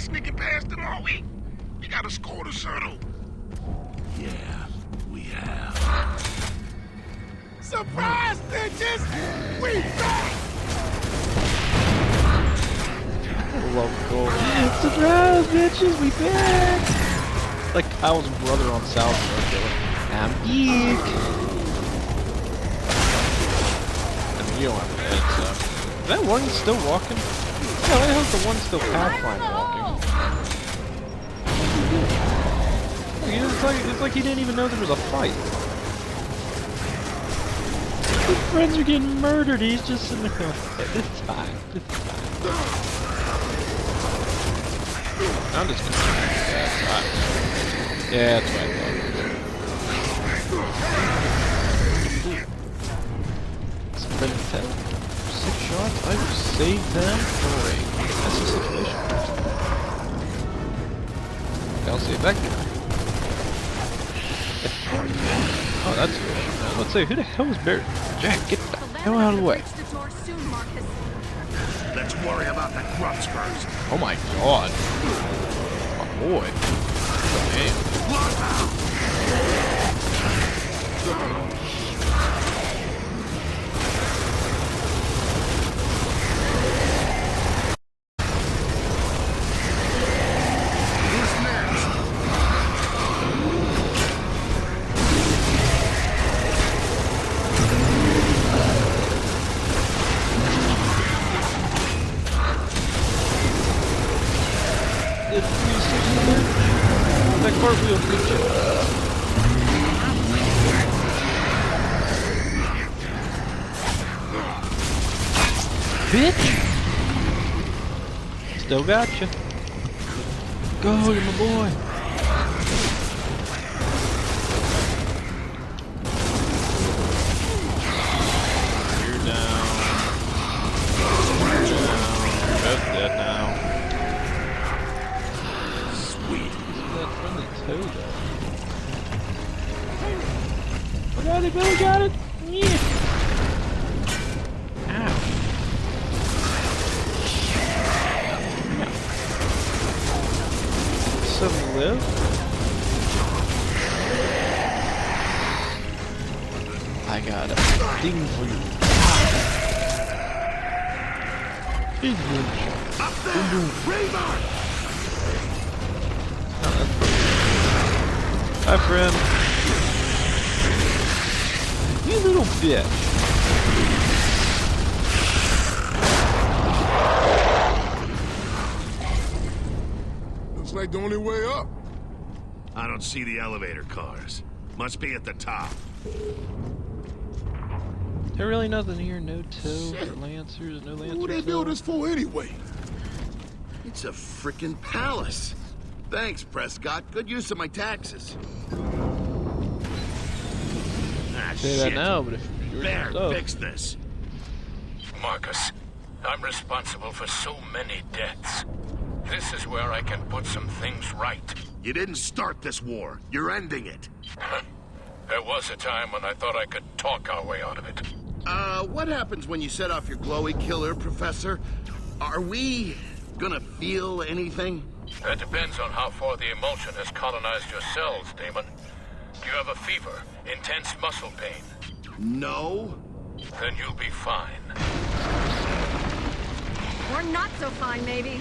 sneaking past them all week. We got a score to settle. Yeah, we have. Surprise, bitches! We back! Love gold. Surprise, bitches, we back! Like Kyle's brother on South Park. I'm geek. I mean, you don't have to edit stuff. Is that one still walking? Yeah, I hope the one's still Pathfinder walking. It's like he didn't even know there was a fight. His friends are getting murdered. He's just sitting there going, it's fine. It's fine. I'm just gonna. Yeah, it's fine. Yeah, that's what I thought. 6 shots. I will save them for a. That's the situation. I'll save that guy. Oh, that's good. Let's say, who the hell is Baird? Jack, get the hell out of the way. Let's worry about the grunts first. Oh my god. My boy. Damn. That cartwheel feature. Bitch! Still gotcha. Go, you're my boy. You're down. You're both dead now. Toad. Oh, got it, Billy got it! Yeah! Ow. Some live? I got a thing for you. Big moonshot. Up there! Remark! Hi, friend. You little bitch. Looks like the only way up. I don't see the elevator cars. Must be at the top. There really nothing here. No tow or lancers. No lancers. What they build this for anyway? It's a frickin' palace. Thanks, Prescott. Good use of my taxes. Say that now, but if you're Baird, fix this. Marcus, I'm responsible for so many deaths. This is where I can put some things right. You didn't start this war. You're ending it. There was a time when I thought I could talk our way out of it. What happens when you set off your glowy killer, Professor? Are we gonna feel anything? That depends on how far the emulsion has colonized your cells, Damon. Do you have a fever? Intense muscle pain? No. Then you'll be fine. Or not so fine, maybe.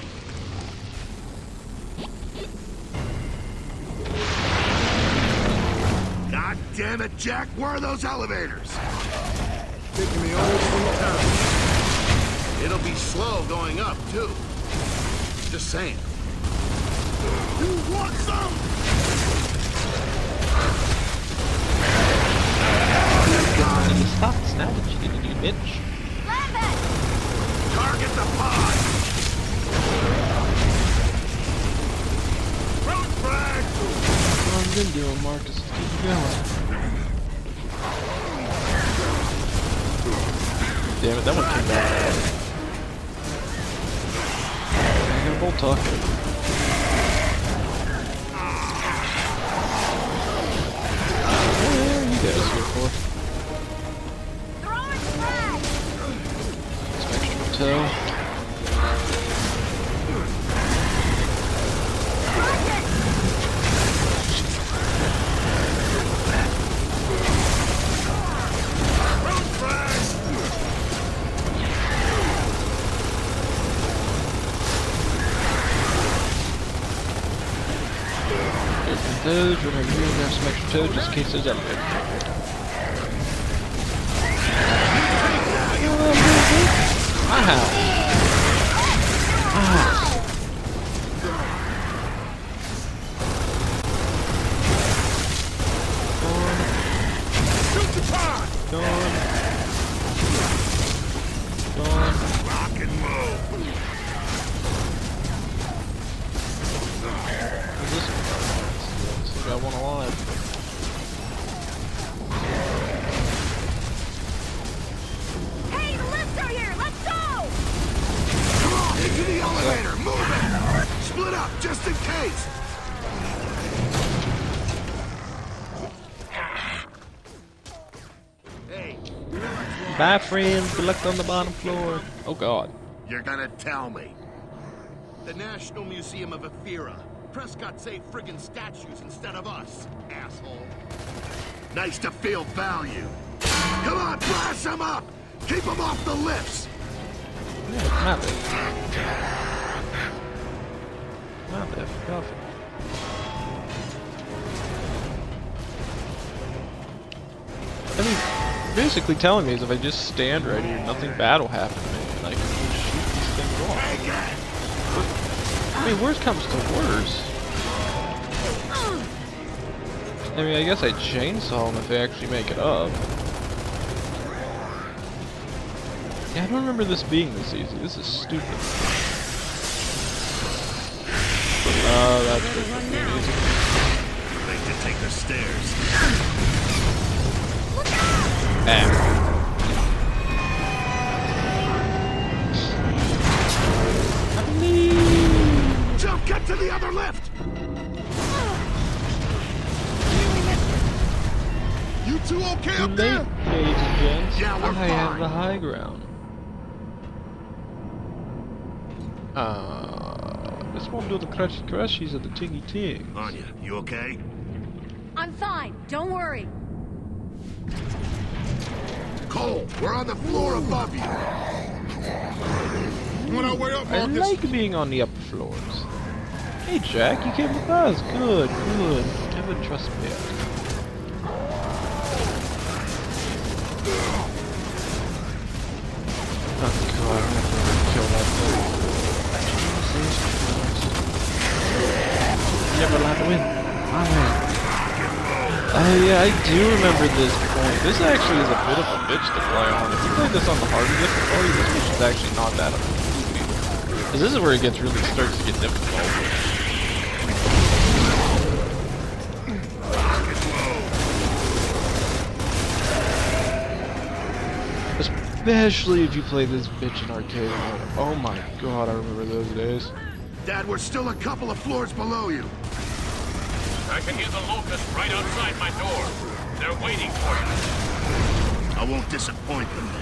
God damn it, Jack! Where are those elevators? Taking me all through town. It'll be slow going up, too. Just saying. You want some? Stop snapping, you bitch. Lambent! Target the pod! Road frag! What have you been doing, Marcus? Keep going. Damn it, that one came back. I got a bolt talk. What are you guys here for? Throwing frag! Some extra tow. toads. We're gonna grab some extra toads just in case there's elevator. My house. My house. Gone. Rock and roll. What's this one? Still got one alive. Hey, the lifts are here! Let's go! Come on, into the elevator. Move it. Split up, just in case. Hey, Bye, friends. Good luck on the bottom floor. Oh, God. you're gonna tell me. The National Museum of Ephira. Prescott saved friggin' statues instead of us, asshole. Nice to feel value. Come on, blast them up. Keep them off the lifts. Yeah, not that. Not that. Coffee. I mean, basically telling me is if I just stand right here, nothing bad will happen to me. Like, just shoot these things off. I mean, worst comes to worst. I mean, I guess I chainsaw them if they actually make it up. Yeah, I don't remember this being this easy. This is stupid. That's pretty easy. They can take the stairs. Jump, get to the other lift. You two okay Too up late, there? ladies and gents. Yeah, we're I have fine. the high ground. This won't do the crushy crushies of the tingy ting. Anya, you okay? I'm fine. Don't worry. Cole, we're on the floor above you. On our way up, I Marcus. like being on the upper floors. Hey Jack, you came with us. Good, good. Never trust me. Oh god, I'm gonna kill that thing. Never allowed to win. Yeah, I do remember this point. This actually is a bit of a bitch to play on. If you played this on the harder difficulty, this mission's actually not that easy. Because this is where it gets really starts to get difficult. Especially if you play this bitch in arcade mode. Oh my god, I remember those days. Dad, we're still a couple of floors below you. I can hear the Locust right outside my door. They're waiting for you. I won't disappoint them then.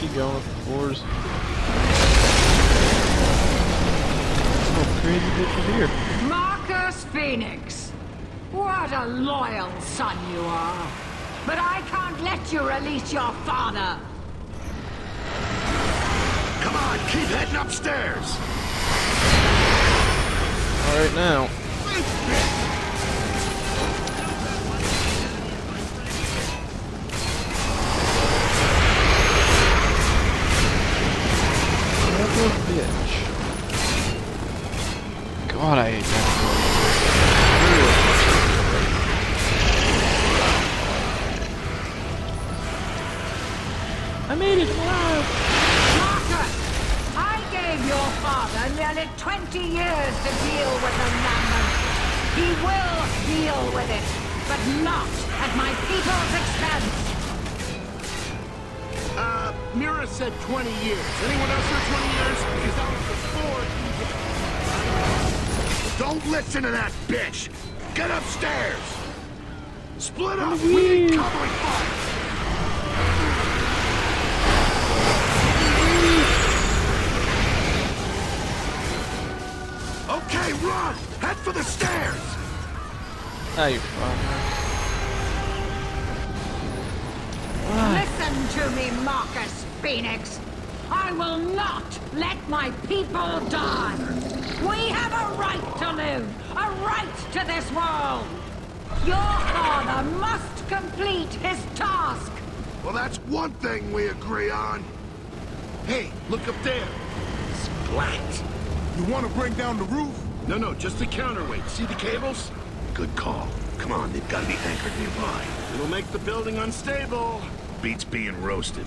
Keep going with the floors. Oh, crazy bitches here. Marcus Fenix. What a loyal son you are. But I can't let you release your father. Come on, keep heading upstairs. Alright now. What a bitch. God, I hate that. I made it alive! Marcus! I gave your father nearly 20 years to deal with the Lambent. He will deal with it, but not at my people's expense. Myra said 20 years. Anyone else heard 20 years? Because that was before. Don't listen to that bitch. Get upstairs. Split up. We need covering fire. Okay, run! Head for the stairs! Ah, you fucker. Listen to me, Marcus Fenix. I will not let my people die. We have a right to live, a right to this world. Your father must complete his task. Well, that's one thing we agree on. Hey, look up there. Splat. You want to bring down the roof? No, just the counterweight. See the cables? Good call. Come on, they've got to be anchored nearby. It'll make the building unstable. Beats being roasted.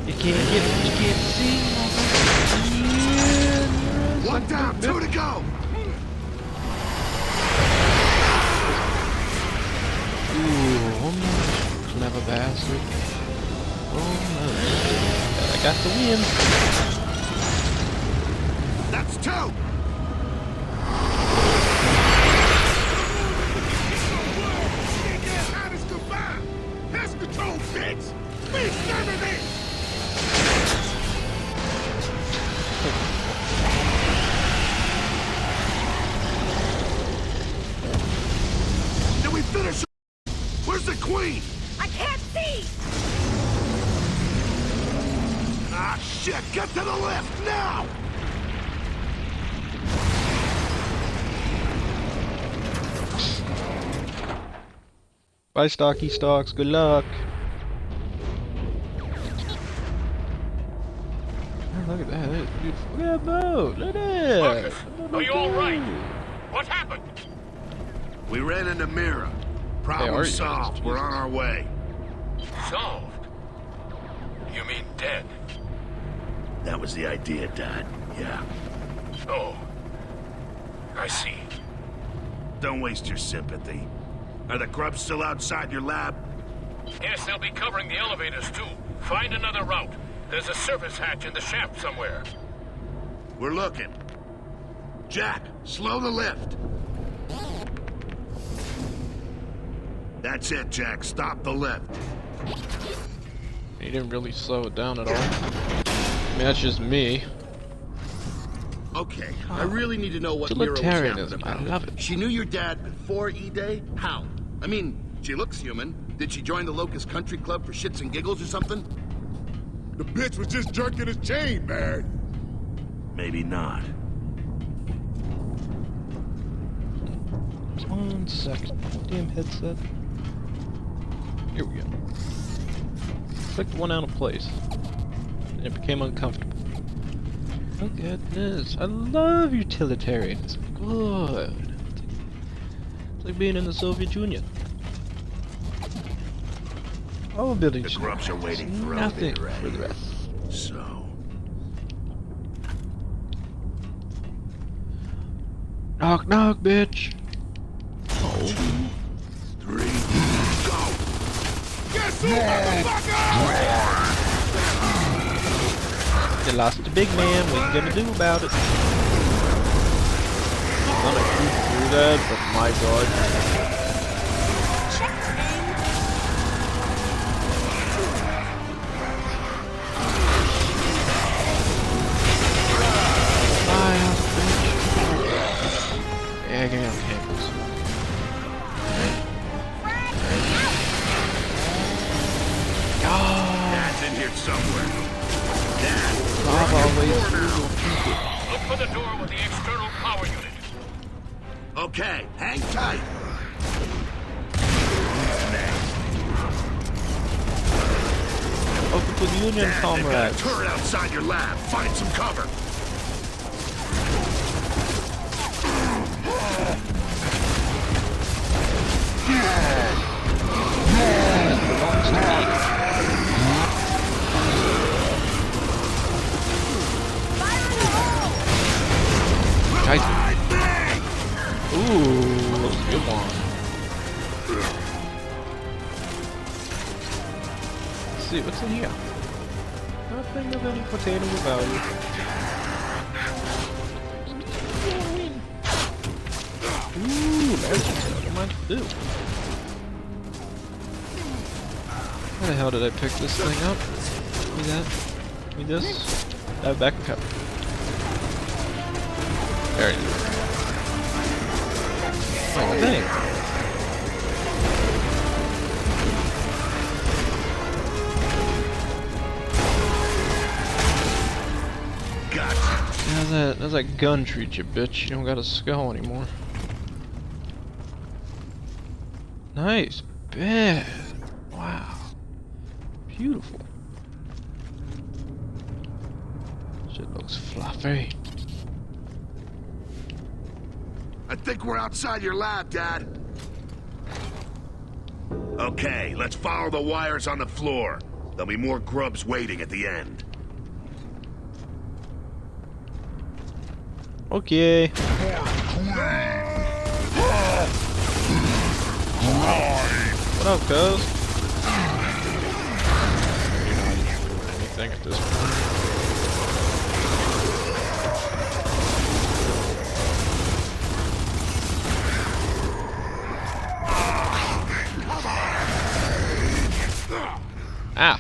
You can't see. One down, two to go. Ooh, almost. Clever bastard. Almost. But I got the win. That's two. Pest control, bitch! Please never me! Did we finish? Where's the queen? I can't see! Ah, shit! Get to the left, now! Bye, Stocky Stocks. Good luck. Oh, look at that. That is beautiful. Look at that boat. Look at that. Marcus, are you all right? What happened? We ran into Myra. Hey, Problem are you? solved. We're on our way. Solved? You mean dead? That was the idea, Dad. Yeah. Oh. I see. Don't waste your sympathy. Are the grubs still outside your lab? Yes, they'll be covering the elevators too. Find another route. There's a service hatch in the shaft somewhere. We're looking. Jack, slow the lift. That's it, Jack. Stop the lift. He didn't really slow it down at all. I mean, that's just me. Okay, I really need to know what Myra was yapping Utilitarianism. I about. love it. She knew your dad before E-Day? How? I mean, she looks human. Did she join the Locust Country Club for shits and giggles or something? The bitch was just jerking his chain, Baird. Maybe not. 1 second. Damn headset. Here we go. Clicked one out of place. And it became uncomfortable. Look at this. I love utilitarianism. Good. It's like being in the Soviet Union. All buildings. The grubs are waiting for nothing elevator for the rest. So, Knock knock, bitch. Oh. 3, go! Guess who, motherfucker? You lost the big man. What you gonna do about it? I'm gonna shoot through that, but my god. Yeah, give me on campus. Dad's in here somewhere. Dad, I've always Look for the door with the external power unit. okay, hang tight. open to the Union, Dad, they've got a comrades. turret outside your lab. Find some cover. Nice. Ooh, that's a good one. Let's see, what's in here? Nothing of any potential value. Ooh, there's what am I to do? How the hell did I pick this thing up? Give me that. Give me this. Dive back and cover. There you go. Oh, dang. Gotcha. How's that gun treat you, bitch? You don't got a skull anymore. Nice bed. Wow. Beautiful. Shit looks fluffy. I think we're outside your lab, Dad. Okay, let's follow the wires on the floor. There'll be more grubs waiting at the end. Okay. What up, cuz? You're not even doing anything at this point. Ah!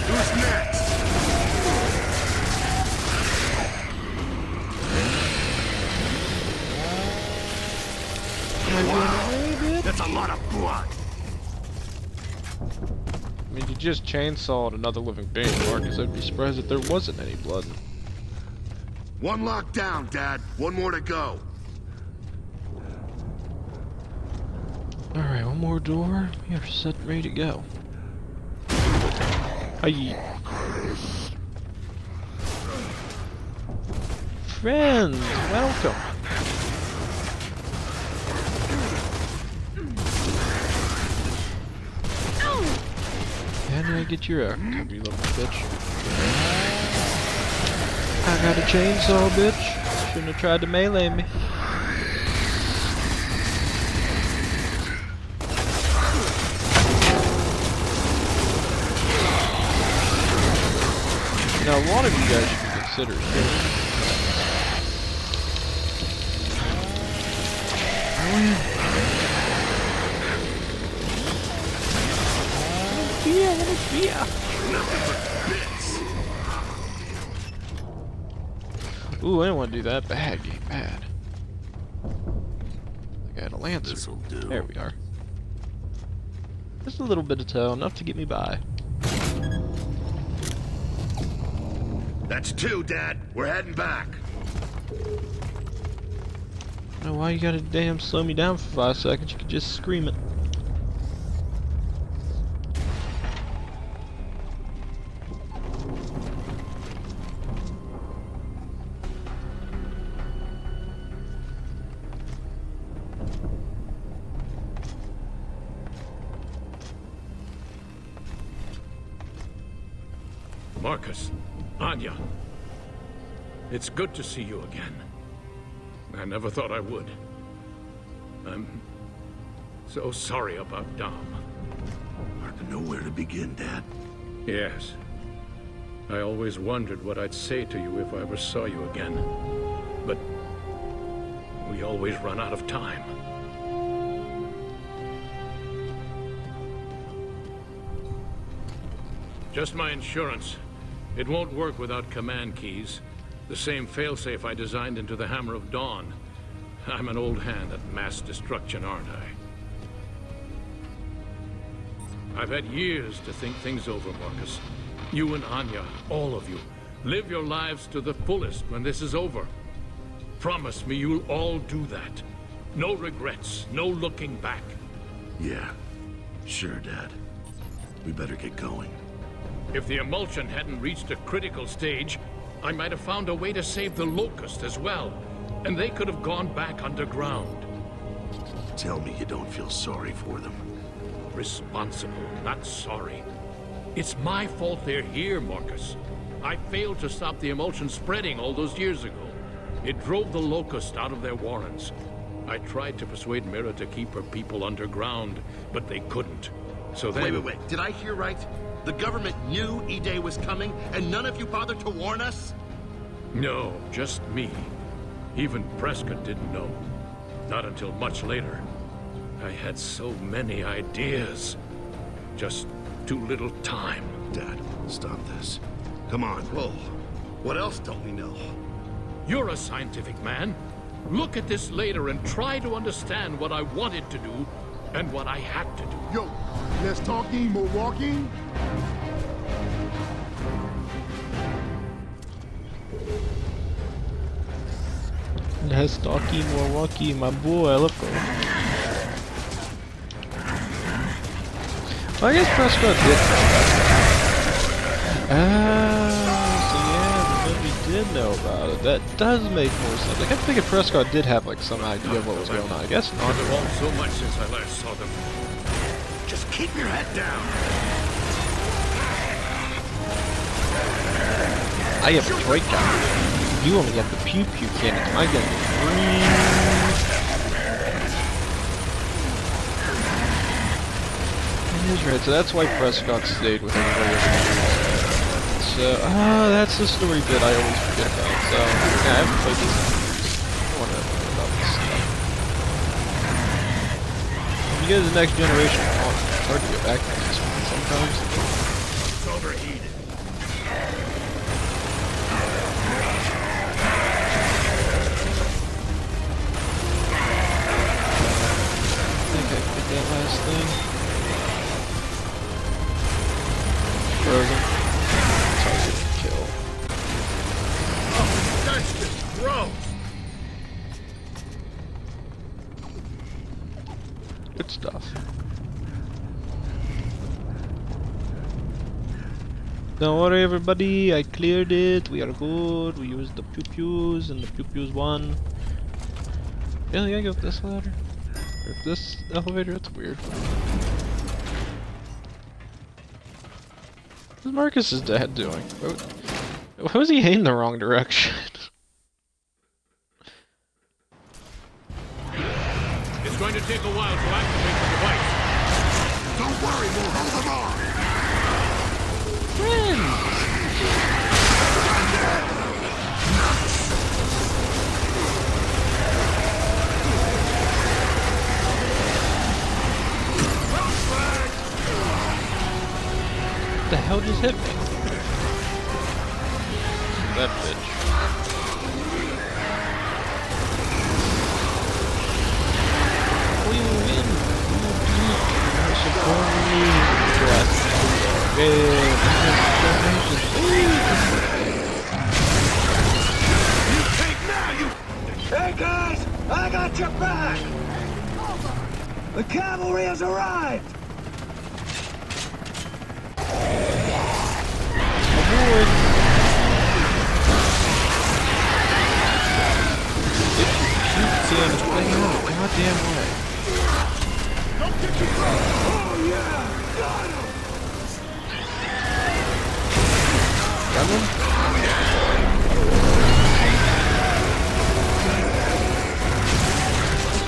Who's next? That's a lot of blood. I mean, you just chainsawed another living being, Marcus. I'd be surprised if there wasn't any blood. One locked down, Dad. One more to go. Alright, one more door. We are set and ready to go. Hi. Friends, welcome. Can I get your come you little bitch? I got a chainsaw, bitch. Shouldn't have tried to melee me. Now, one of you guys should be considered here. Ooh, I didn't want to do that. Bad game, bad. I got a lancer. This'll do. There we are. Just a little bit of tow, enough to get me by. That's two, Dad. We're heading back. I don't know why you gotta damn slow me down for 5 seconds. You could just scream it. Marcus, Anya, it's good to see you again. I never thought I would. I'm so sorry about Dom. Hard to know where to begin, Dad. Yes. I always wondered what I'd say to you if I ever saw you again. But we always run out of time. Just my insurance. It won't work without command keys. The same failsafe I designed into the Hammer of Dawn. I'm an old hand at mass destruction, aren't I? I've had years to think things over, Marcus. You and Anya, all of you, live your lives to the fullest when this is over. Promise me you'll all do that. No regrets, no looking back. Yeah, sure, Dad. We better get going. If the emulsion hadn't reached a critical stage, I might have found a way to save the Locust as well. And they could have gone back underground. Tell me you don't feel sorry for them. Responsible, not sorry. It's my fault they're here, Marcus. I failed to stop the emulsion spreading all those years ago. It drove the Locust out of their warrens. I tried to persuade Myra to keep her people underground, but they couldn't. So then... Wait. Did I hear right? The government knew E-Day was coming, and none of you bothered to warn us? No, just me. Even Prescott didn't know. Not until much later. I had so many ideas. Just too little time. Dad, Stop this. Come on. Whoa. What else don't we know? You're a scientific man. Look at this later and try to understand what I wanted to do and what I had to do. Yo, less talking, more walking. Less talking, more walking, my boy. Let's go. Well, I guess Prescott did. So yeah, we did know about it. That does make more sense. I kept thinking Prescott did have like some idea of what was going on. I guess not. I've evolved so much since I last saw them. Just keep your head down. I have a toy gun. You only have the pew pew cannon. I got the green. That's right. So that's why Prescott stayed with everybody. So that's the story bit I always forget about. So yeah, I haven't played this. I want to know about this stuff. When you get to the next generation, it's hard to get back to this one sometimes. It's overheated. That last thing. Frozen. Target kill. Oh, that's just gross. Good stuff. Don't worry everybody, I cleared it, we are good, we used the pew-pews and the pew-pews won. Really, I go up this ladder? Or this elevator? That's weird. What's Marcus's dad doing? Why was he heading the wrong direction? It's going to take a while to activate the device. Don't worry, we'll hold them off. What the hell just hit me? That bitch. We win! Support me! You take now, you... Hey guys, I got your back! The cavalry has arrived! Aboard! Sam's playing out a goddamn way. Don't get you close! Oh yeah! Got him! Got him?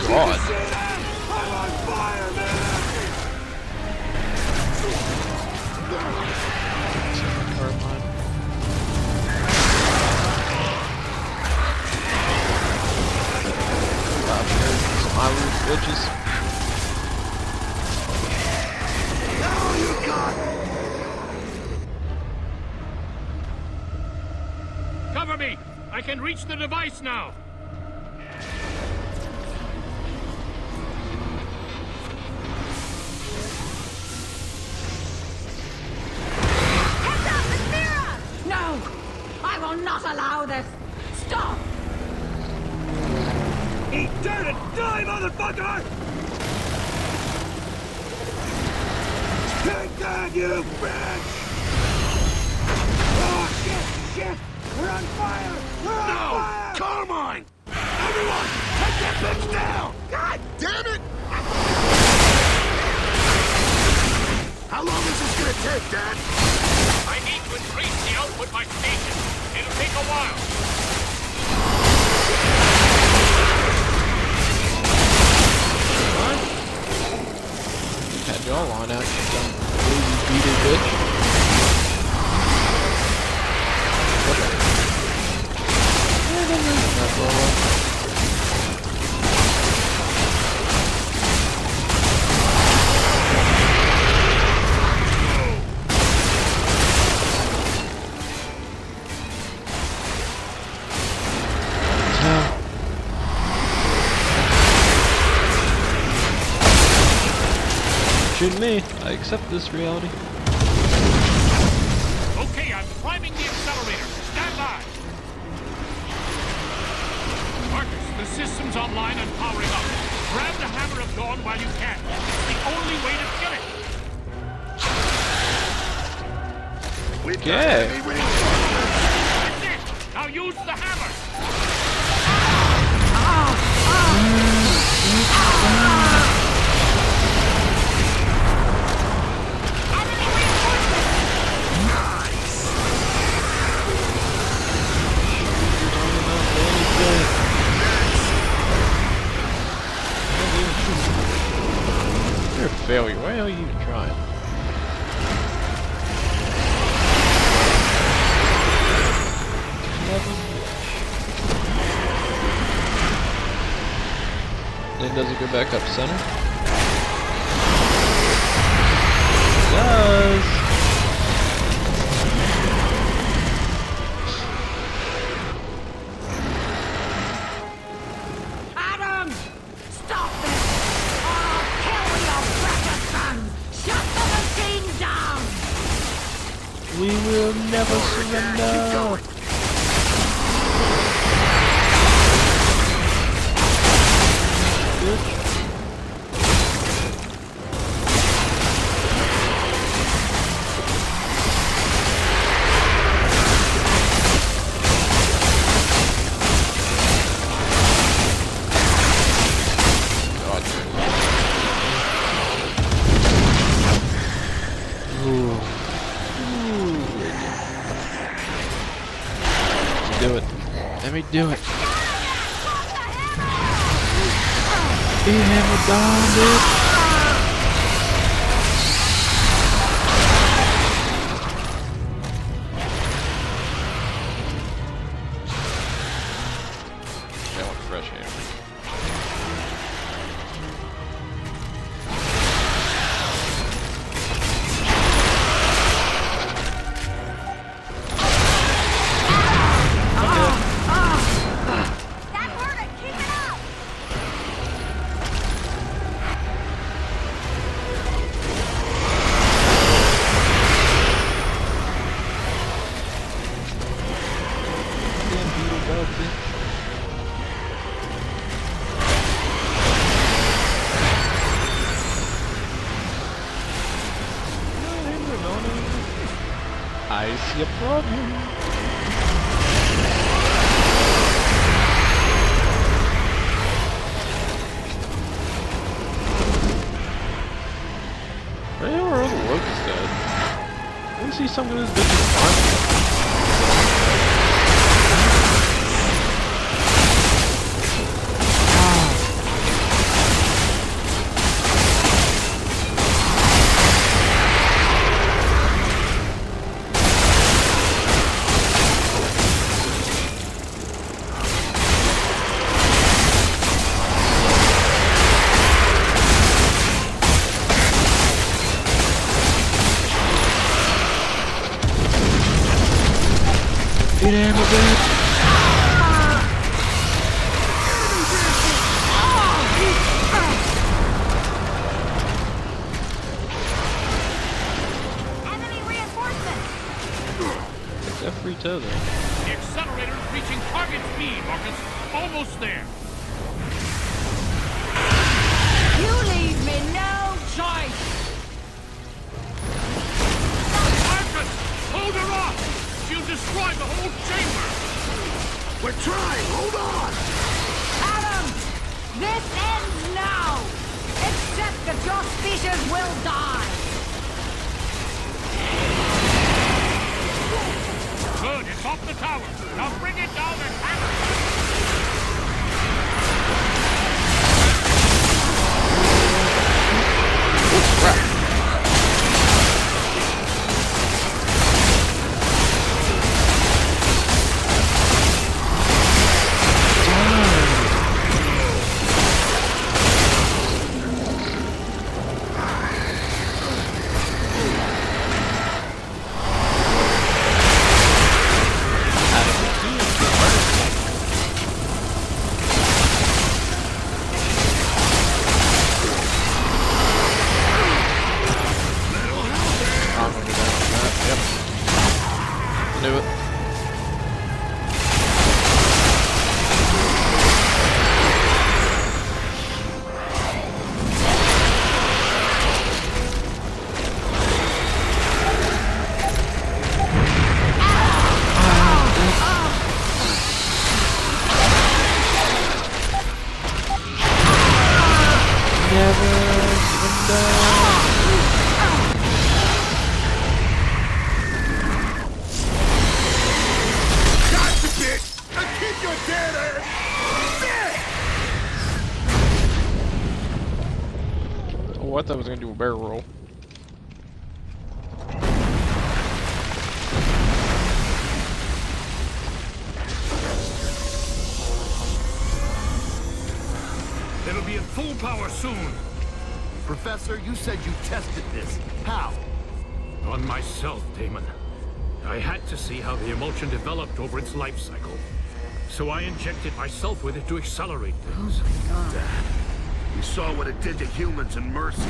God. I'm on fire, man! Carmine. Some Irish bitches. Now you got it! Cover me! I can reach the device now! Heads up, it's Sera! No! I will not allow this! Stop! Eat dirt and die, motherfucker! Take that, you bitch! Oh, shit! We're on fire! We're on fire! Carmine! Everyone, take that bitch down! God damn it! How long is this gonna take, Dad? I need to increase the output by station. It'll take a while. Had y'all on out, you dumb lazy beater bitch. shooting me. I accept this reality. Okay, I'm priming the accelerator. Stand by. Marcus, the system's online and powering up. Grab the Hammer of Dawn while you can. It's the only way to kill it. Okay. That's it. Now use the hammer. You're a failure. Why are you even trying? Then does it go back up center? It does. Adam! Stop this! Or I'll kill your precious son! Shut the machine down! We will never surrender. Bitch. Do it. Let me do it. Be hammer down, bitch. I want fresh hammer. That hurt it! Keep it up! Damn beetle bug, bitch. I see a problem. Where are all the Locusts dead? I didn't see some of this bitch's army. Get him, bitch! Enemy reinforcements! It's that free toe there. The accelerator's reaching target speed, Marcus. Almost there. You leave me no choice! Marcus, hold her off. She'll destroy the whole chamber. We're trying! Hold on! Adam! This ends now! Accept that your species will die! Good, it's off the tower. Now bring it down and hammer it. thought I was gonna do a barrel roll. It'll be at full power soon. Professor, you said you tested this. How? On myself, Damon. I had to see how the emulsion developed over its life cycle. So I injected myself with it to accelerate things. Dad, you saw what it did to humans in Mercy.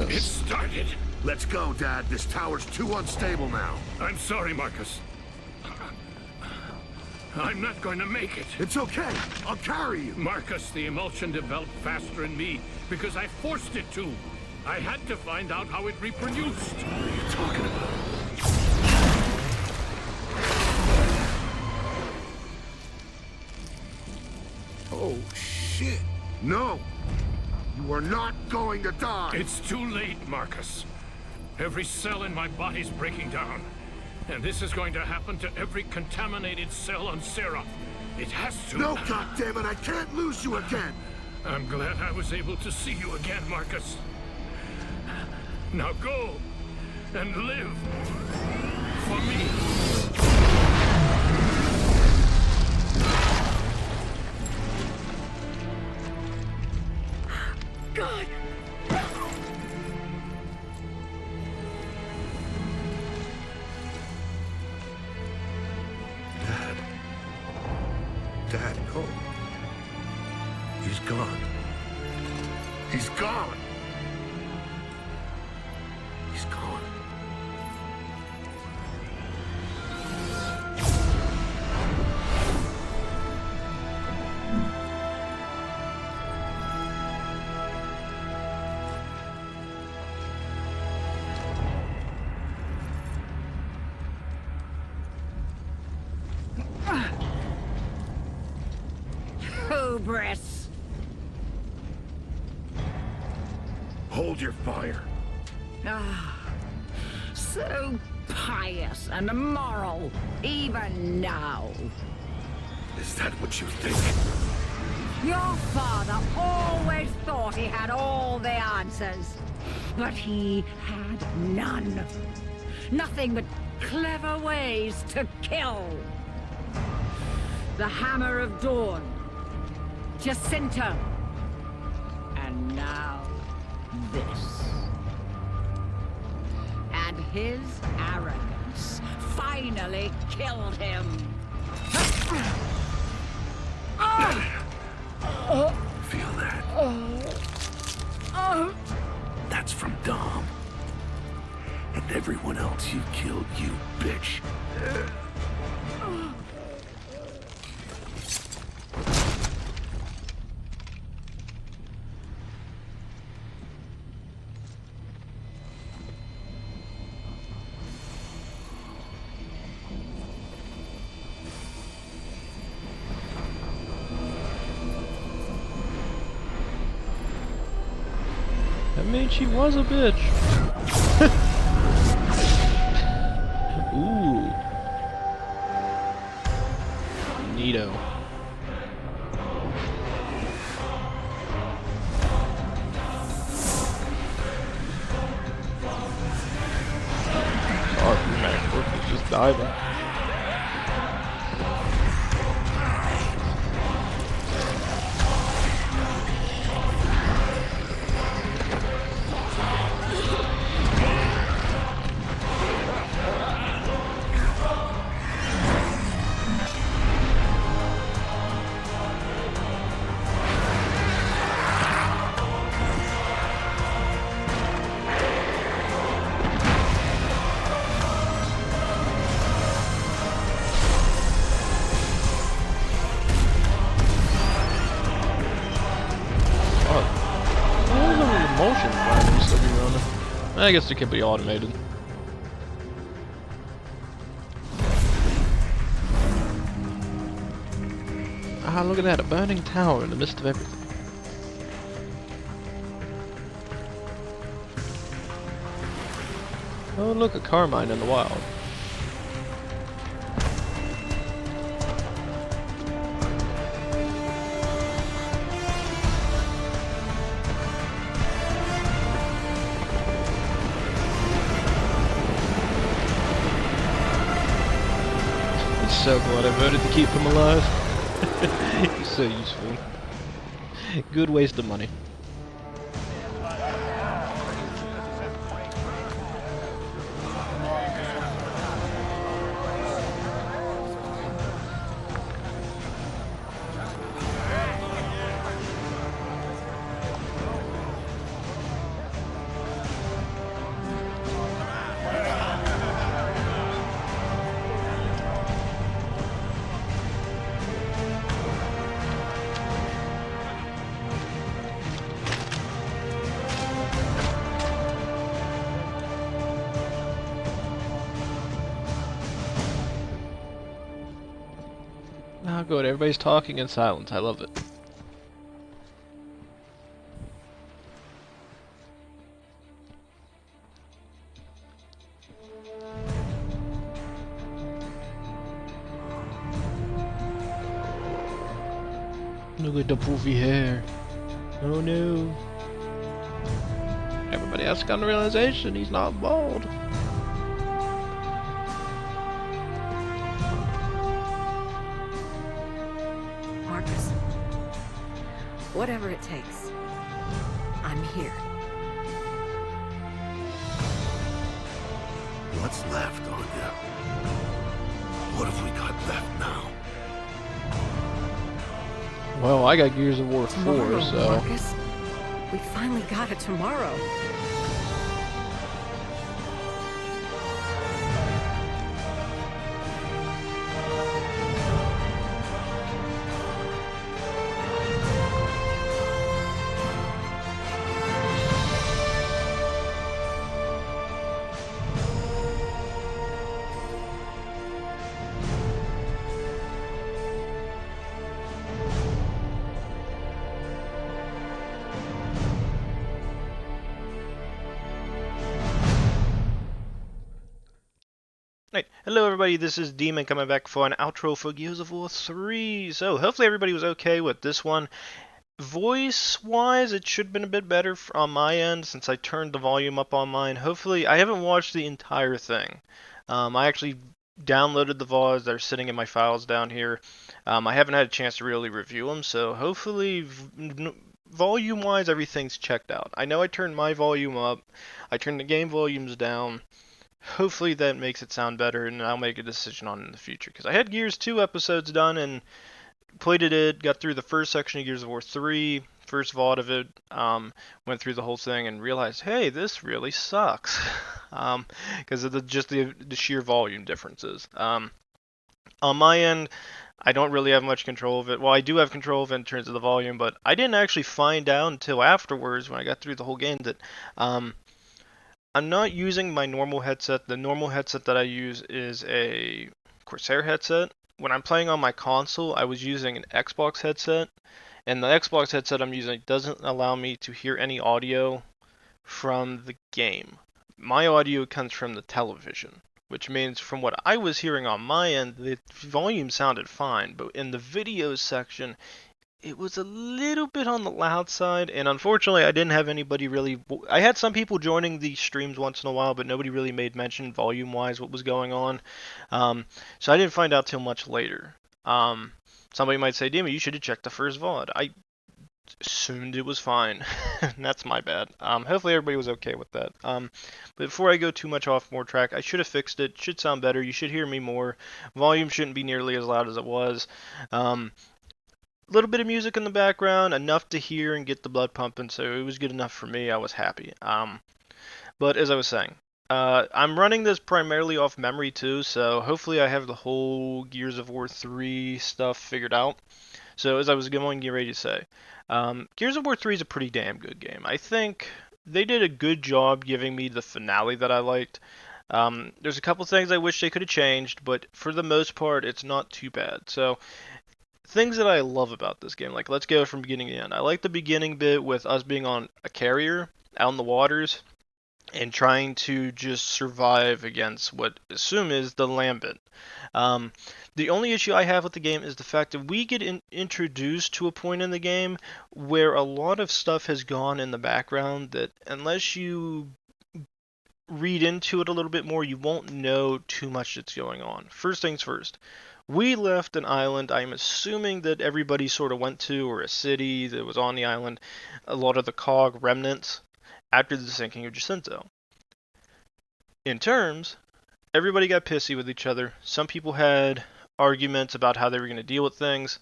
It started. Let's go, Dad. This tower's too unstable now. I'm sorry, Marcus. I'm not going to make it. It's okay. I'll carry you. Marcus, the emulsion developed faster in me because I forced it to. I had to find out how it reproduced. What are you talking about? Oh, shit. No! You are not going to die! It's too late, Marcus. Every cell in my body's breaking down. And this is going to happen to every contaminated cell on Sera. It has to. No, goddammit, I can't lose you again! I'm glad I was able to see you again, Marcus. Now go and live for me. God! Dad, no. He's gone. He's gone! He's gone. Hubris. Hold your fire. So pious and moral, even now. Is that what you think? Your father always thought he had all the answers, but he had none. Nothing but clever ways to kill. The Hammer of Dawn, Jacinto, and now this. And his arrogance finally killed him. Feel that? That's from Dom. And everyone else you killed, you bitch. I mean, she was a bitch. Ooh. Neato. Our Mac work is just diving. I guess it could be automated. Wow, look at that, a burning tower in the midst of everything. Oh, look, a Carmine in the wild. I'm so glad I voted to keep him alive. He's so useful. Good waste of money. Oh good, everybody's talking in silence. I love it. Look at the poofy hair. Oh no. Everybody else got the realization he's not bald. Marcus, whatever it takes, I'm here. What's left, Anya? What have we got left now? Well, I got Gears of War 4, Tomorrow, so... Marcus. We finally got it tomorrow. Right. Hello everybody, this is Demon coming back for an outro for Gears of War 3. So, hopefully everybody was okay with this one. Voice-wise, it should have been a bit better on my end since I turned the volume up on mine. Hopefully, I haven't watched the entire thing. I actually downloaded the VODs that are sitting in my files down here. I haven't had a chance to really review them, so hopefully, volume-wise, everything's checked out. I know I turned my volume up, I turned the game volumes down. Hopefully that makes it sound better, and I'll make a decision on it in the future. Because I had Gears 2 episodes done, and played it, got through the first section of Gears of War 3, first VOD of it, went through the whole thing, and realized, hey, this really sucks. Because of just the sheer volume differences. On my end, I don't really have much control of it. Well, I do have control of it in terms of the volume, but I didn't actually find out until afterwards, when I got through the whole game, that... I'm not using my normal headset. The normal headset that I use is a Corsair headset. When I'm playing on my console, I was using an Xbox headset, and the Xbox headset I'm using doesn't allow me to hear any audio from the game. My audio comes from the television, which means from what I was hearing on my end, the volume sounded fine, but in the video section, it was a little bit on the loud side, and unfortunately I didn't have anybody really... I had some people joining the streams once in a while, but nobody really made mention volume-wise what was going on. So I didn't find out till much later. Somebody might say, Dima, you should have checked the first VOD. I assumed it was fine. That's my bad. Hopefully everybody was okay with that. But before I go too much off more track, I should have fixed it. Should sound better. You should hear me more. Volume shouldn't be nearly as loud as it was. A little bit of music in the background, enough to hear and get the blood pumping, so it was good enough for me. I was happy. But as I was saying, I'm running this primarily off memory too, so hopefully I have the whole Gears of War 3 stuff figured out. So as I was getting ready to say, Gears of War 3 is a pretty damn good game. I think they did a good job giving me the finale that I liked. There's a couple things I wish they could have changed, but for the most part, it's not too bad. So things that I love about this game. Like, let's go from beginning to end. I like the beginning bit with us being on a carrier out in the waters and trying to just survive against what I assume is the Lambent. Um, the only issue I have with the game is the fact that we get introduced to a point in the game where a lot of stuff has gone in the background that unless you read into it a little bit more, you won't know too much that's going on. First things first. We left an island I'm assuming that everybody sort of went to, or a city that was on the island, a lot of the cog remnants, after the sinking of Jacinto. In terms, everybody got pissy with each other. Some people had arguments about how they were going to deal with things.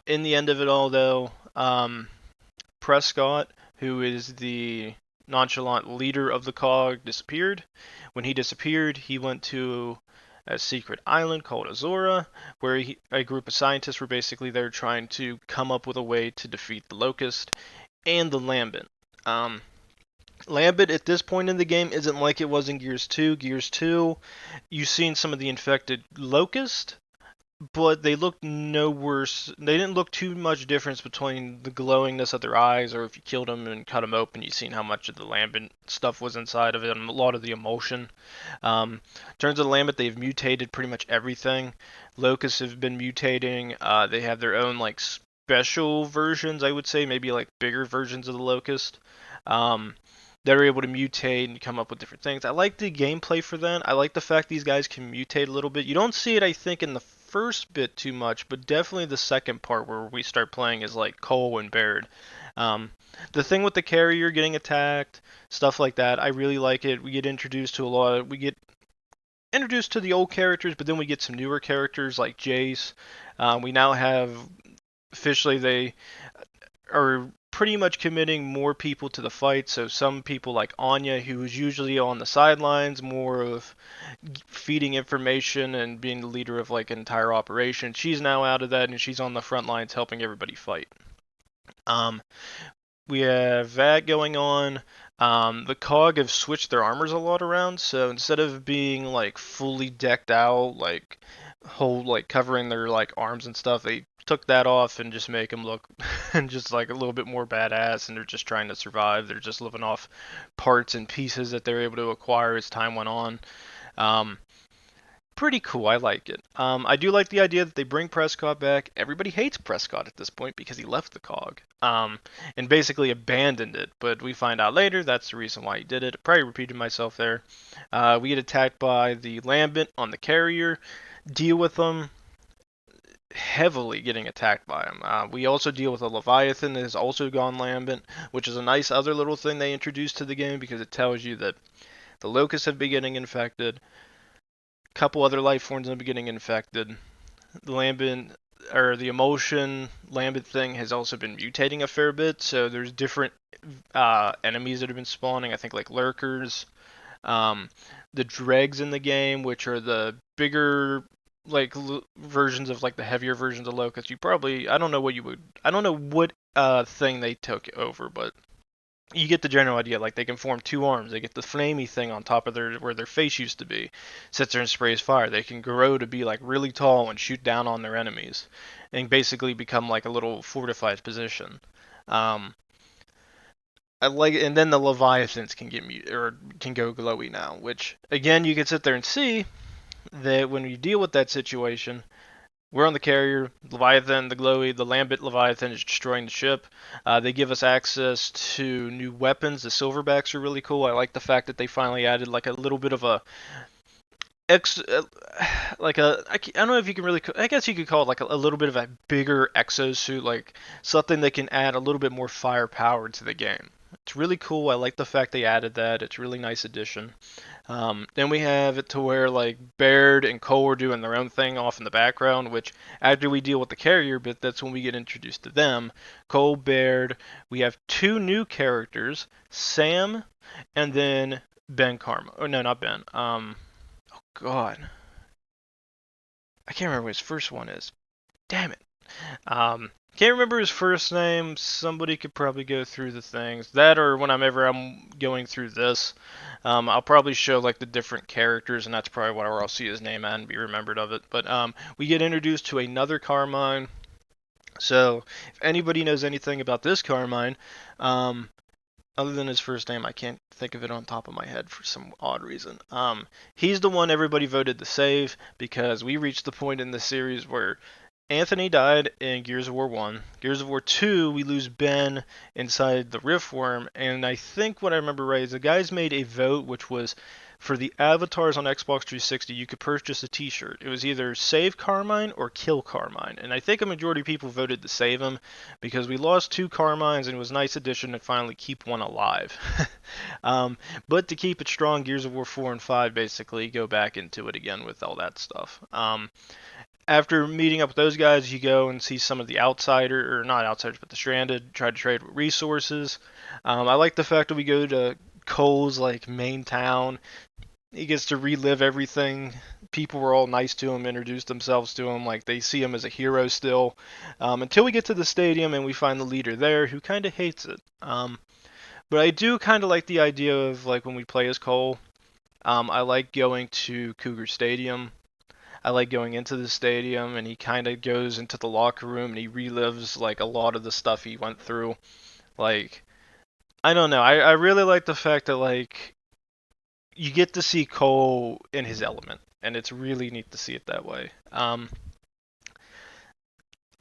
In the end of it all, though, Prescott, who is the nonchalant leader of the cog, disappeared. When he disappeared, he went to a secret island called Azora, where a group of scientists were basically there trying to come up with a way to defeat the Locust and the Lambent. Lambent at this point in the game isn't like it was in Gears 2. Gears 2, you've seen some of the infected Locust, but they looked no worse. They didn't look too much difference between the glowingness of their eyes, or if you killed them and cut them open, you've seen how much of the Lambent stuff was inside of it, and a lot of the emotion. In terms of the Lambent, they've mutated pretty much everything. Locusts have been mutating. They have their own like special versions, I would say, maybe like bigger versions of the Locust. That are able to mutate and come up with different things. I like the gameplay for that. I like the fact these guys can mutate a little bit. You don't see it, I think, in the first bit too much, but definitely the second part where we start playing is like Cole and Baird. The thing with the carrier getting attacked, stuff like that, I really like it. We get introduced to we get introduced to the old characters, but then we get some newer characters like Jace. We now have, officially, they are pretty much committing more people to the fight. So some people like Anya, who is usually on the sidelines, more of feeding information and being the leader of like an entire operation, she's now out of that and she's on the front lines helping everybody fight. We have that going on. The COG have switched their armors a lot around, so instead of being like fully decked out, like whole like covering their like arms and stuff, they took that off and just make them look just like a little bit more badass, and they're just trying to survive. They're just living off parts and pieces that they're able to acquire as time went on. Pretty cool. I like it. I do like the idea that they bring Prescott back. Everybody hates Prescott at this point because he left the COG and basically abandoned it. But we find out later that's the reason why he did it. I probably repeated myself there. We get attacked by the Lambent on the carrier. Deal with them. Heavily getting attacked by him. We also deal with a Leviathan that has also gone Lambent, which is a nice other little thing they introduced to the game because it tells you that the Locusts have been getting infected. A couple other life forms have been getting infected. The Lambent, or the emotion Lambent thing, has also been mutating a fair bit. So there's different enemies that have been spawning. I think like lurkers, the dregs in the game, which are the bigger like versions of like the heavier versions of Locust. I don't know what thing they took over, but you get the general idea. Like they can form two arms. They get the flamey thing on top of where their face used to be. Sits there and sprays fire. They can grow to be like really tall and shoot down on their enemies, and basically become like a little fortified position. I like, and then the Leviathans can can go glowy now, which again you can sit there and see that when you deal with that situation, we're on the carrier, Leviathan, the glowy, the Lambent Leviathan is destroying the ship. They give us access to new weapons. The silverbacks are really cool. I like the fact that they finally added like a little bit of a I don't know if you can really, I guess you could call it like a little bit of a bigger exosuit, like something that can add a little bit more firepower to the game. It's really cool. I like the fact they added that. It's a really nice addition. Then we have it to where like Baird and Cole are doing their own thing off in the background, which after we deal with the carrier bit, that's when we get introduced to them. Cole, Baird, we have two new characters, Sam, and then Ben Carmine. Oh no, not Ben. Oh God. I can't remember what his first one is. Damn it. Can't remember his first name. Somebody could probably go through the things. That, or whenever I'm going through this, I'll probably show like the different characters, and that's probably where I'll see his name at and be remembered of it. But we get introduced to another Carmine. So, if anybody knows anything about this Carmine, other than his first name, I can't think of it on top of my head for some odd reason. He's the one everybody voted to save because we reached the point in the series where Anthony died in Gears of War 1. Gears of War 2, we lose Ben inside the Riftworm, and I think what I remember right is the guys made a vote which was for the avatars on Xbox 360, you could purchase a t-shirt. It was either save Carmine or kill Carmine, and I think a majority of people voted to save him because we lost 2 Carmines and it was a nice addition to finally keep one alive. But to keep it strong, Gears of War 4 and 5 basically go back into it again with all that stuff. After meeting up with those guys, you go and see some of the or not outsiders, but the stranded, try to trade with resources. I like the fact that we go to Cole's like main town. He gets to relive everything. People were all nice to him, introduced themselves to him, like they see him as a hero still. Until we get to the stadium and we find the leader there who kind of hates it. But I do kind of like the idea of like when we play as Cole. I like going to Cougar Stadium. I like going into the stadium and he kind of goes into the locker room and he relives like a lot of the stuff he went through. Like, I don't know. I really like the fact that like you get to see Cole in his element, and it's really neat to see it that way.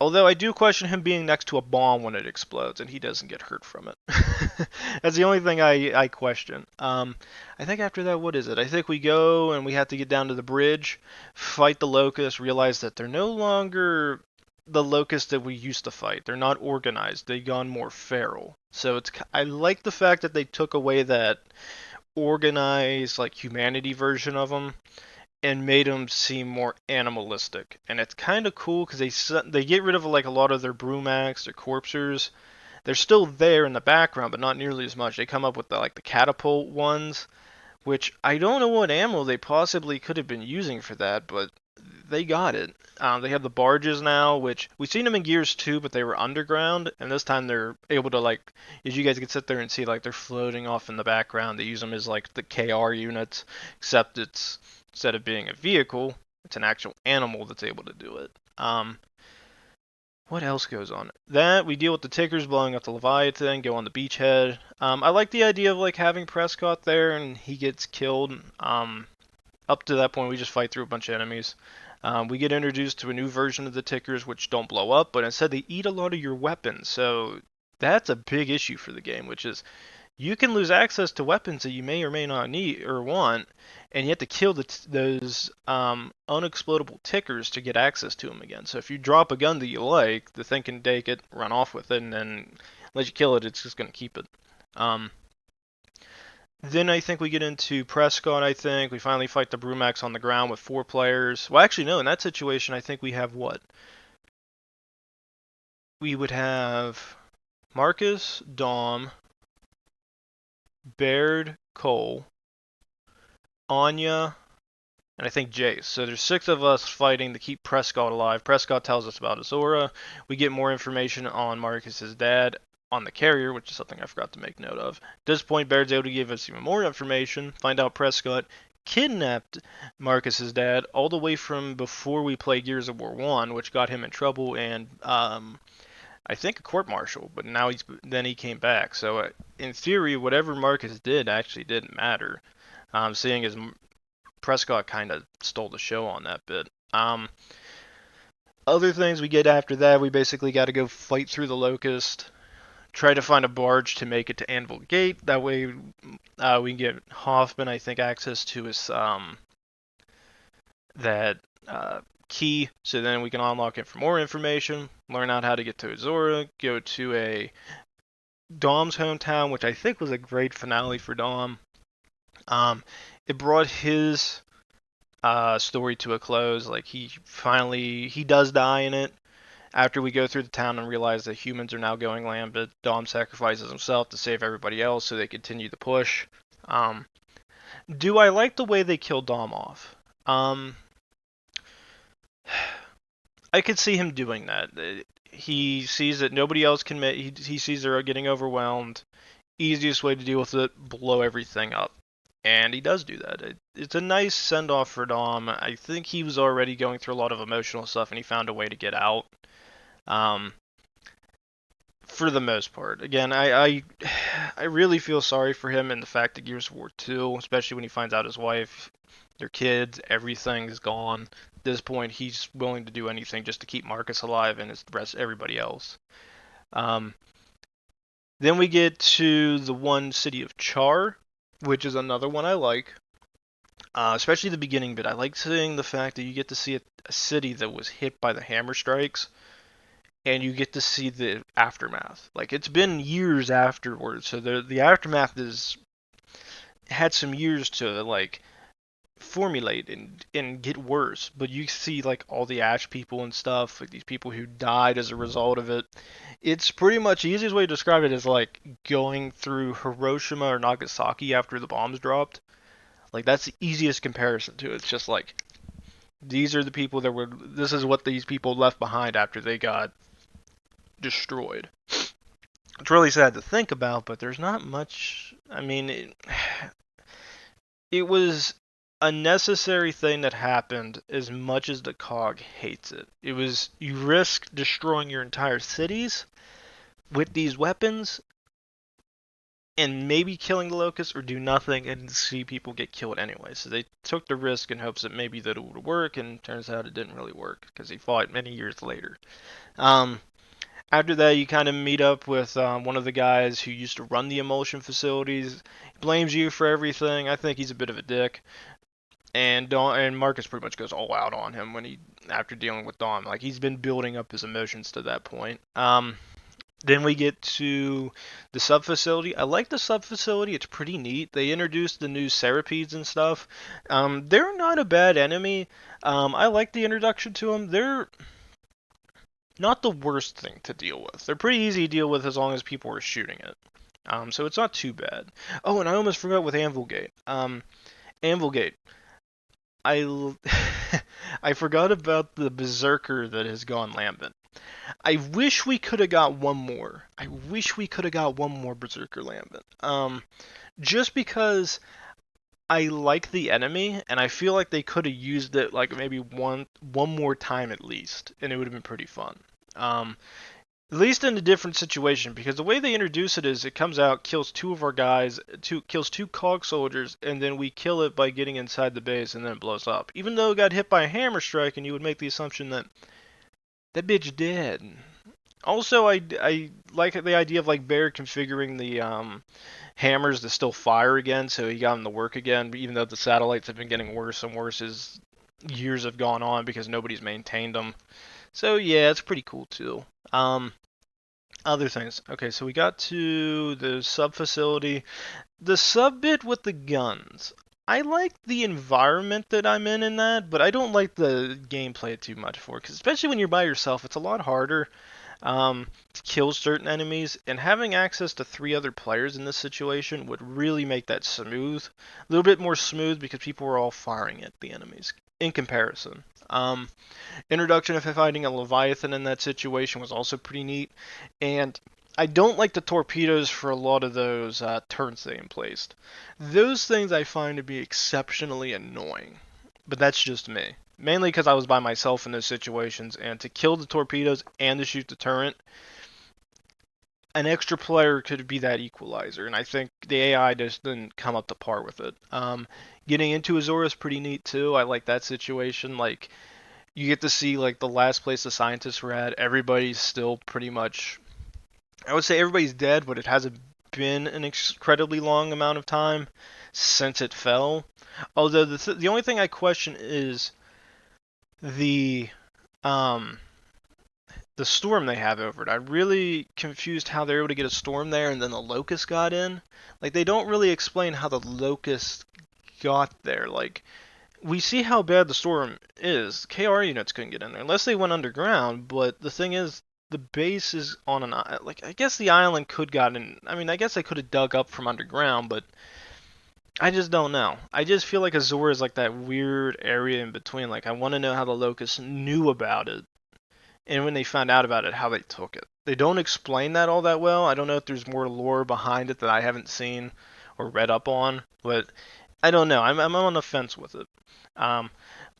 Although I do question him being next to a bomb when it explodes, and he doesn't get hurt from it. That's the only thing I question. I think after that, what is it? I think we go and we have to get down to the bridge, fight the Locust, realize that they're no longer the Locust that we used to fight. They're not organized. They've gone more feral. So I like the fact that they took away that organized like humanity version of them and made them seem more animalistic. And it's kind of cool because they get rid of like a lot of their Brumacs, their Corpsers. They're still there in the background, but not nearly as much. They come up with the catapult ones, which I don't know what ammo they possibly could have been using for that, but they got it. They have the barges now, which we've seen them in Gears 2, but they were underground, and this time they're able to as you guys can sit there and see, they're floating off in the background. They use them as the KR units, except instead of being a vehicle, it's an actual animal that's able to do it. What else goes on? That, we deal with the tickers blowing up the Leviathan, go on the beachhead. I like the idea of having Prescott there and he gets killed. Up to that point, we just fight through a bunch of enemies. We get introduced to a new version of the tickers, which don't blow up, but instead they eat a lot of your weapons. So that's a big issue for the game, which is you can lose access to weapons that you may or may not need or want, and you have to kill those unexplodable tickers to get access to them again. So if you drop a gun that you like, the thing can take it, run off with it, and then let you kill it, it's just going to keep it. Then I think we get into Prescott, I think. We finally fight the Brumacs on the ground with 4 players. Well, actually, no, in that situation, I think we have what? We would have Marcus, Dom, Baird, Cole, Anya, and I think Jace. So there's 6 of us fighting to keep Prescott alive. Prescott tells us about Azora. We get more information on Marcus's dad on the carrier, which is something I forgot to make note of. At this point, Baird's able to give us even more information, find out Prescott kidnapped Marcus's dad all the way from before we played Gears of War 1, which got him in trouble and I think a court-martial, but now then he came back. So in theory, whatever Marcus did actually didn't matter, seeing as Prescott kind of stole the show on that bit. Other things we get after that, we basically got to go fight through the Locust, try to find a barge to make it to Anvil Gate. That way we can get Hoffman, I think, access to his key, so then we can unlock it for more information, learn out how to get to Azora, go to Dom's hometown, which I think was a great finale for Dom. It brought his story to a close. He does die in it. After we go through the town and realize that humans are now going Lambent, Dom sacrifices himself to save everybody else so they continue the push. Do I like the way they killed Dom off? I could see him doing that. He sees that nobody else can he sees they're getting overwhelmed. Easiest way to deal with it, blow everything up. And he does do that. It's a nice send-off for Dom. I think he was already going through a lot of emotional stuff and he found a way to get out. for the most part. Again, I really feel sorry for him in the fact that Gears of War 2, especially when he finds out his wife, their kids, everything's gone. At this point, he's willing to do anything just to keep Marcus alive and his rest everybody else. Then we get to the one city of Char, which is another one I like. Especially the beginning bit. I like seeing the fact that you get to see a city that was hit by the hammer strikes, and you get to see the aftermath. Like, it's been years afterwards, so the aftermath is had some years to like formulate and get worse. But you see like all the ash people and stuff, like these people who died as a result of it. It's pretty much the easiest way to describe it is like going through Hiroshima or Nagasaki after the bombs dropped. Like, that's the easiest comparison to it. It's just like, these are the people that were, this is what these people left behind after they got destroyed. It's really sad to think about, but there's not much, I mean, it was a necessary thing that happened as much as the COG hates it. It was, you risk destroying your entire cities with these weapons, and maybe killing the Locust, or do nothing and see people get killed anyway. So they took the risk in hopes that maybe that it would work, and turns out it didn't really work, because he fought many years later. After that, you kind of meet up with one of the guys who used to run the emulsion facilities. He blames you for everything. I think he's a bit of a dick. And Marcus pretty much goes all out on him after dealing with Dawn. Like, he's been building up his emotions to that point. Then we get to the sub-facility. I like the sub-facility. It's pretty neat. They introduced the new Cerapedes and stuff. They're not a bad enemy. I like the introduction to them. They're not the worst thing to deal with. They're pretty easy to deal with as long as people are shooting it. So it's not too bad. Oh, and I almost forgot with Anvil Gate. Anvil Gate. I forgot about the Berserker that has gone Lambent. I wish we could have got one more. I wish we could have got one more Berserker Lambent. Just because I like the enemy, and I feel like they could have used it like maybe one more time at least, and it would have been pretty fun. At least in a different situation, because the way they introduce it is it comes out, kills two of our guys, kills two COG soldiers, and then we kill it by getting inside the base, and then it blows up. Even though it got hit by a hammer strike, and you would make the assumption that that bitch dead. Also, I like the idea of like Baird configuring the hammers to still fire again, so he got them to work again, even though the satellites have been getting worse and worse as years have gone on because nobody's maintained them. So yeah, it's pretty cool too. Other things. Okay, so we got to the sub-facility. The sub-bit with the guns. I like the environment that I'm in that, but I don't like the gameplay too much for it, because especially when you're by yourself, it's a lot harder to kill certain enemies, and having access to 3 other players in this situation would really make that smooth. A little bit more smooth because people were all firing at the enemies in comparison. Introduction of fighting a Leviathan in that situation was also pretty neat, and I don't like the torpedoes for a lot of those turrets they placed. Those things I find to be exceptionally annoying, but that's just me. Mainly because I was by myself in those situations, and to kill the torpedoes and to shoot the turret, an extra player could be that equalizer, and I think the AI just didn't come up to par with it. Getting into Azora is pretty neat too. I like that situation. Like, you get to see like the last place the scientists were at. Everybody's still pretty much, I would say everybody's dead, but it hasn't been an incredibly long amount of time since it fell. Although the only thing I question is the storm they have over it. I'm really confused how they're able to get a storm there and then the Locust got in. Like, they don't really explain how the Locust got there. Like, we see how bad the storm is. KR units couldn't get in there unless they went underground, but the thing is, the base is on an island. Like, I guess the island could got in. I mean, I guess they could have dug up from underground, but I just don't know. I just feel like Azor is like that weird area in between. Like, I want to know how the Locust knew about it, and when they found out about it, how they took it. They don't explain that all that well. I don't know if there's more lore behind it that I haven't seen or read up on, but I don't know. I'm on the fence with it.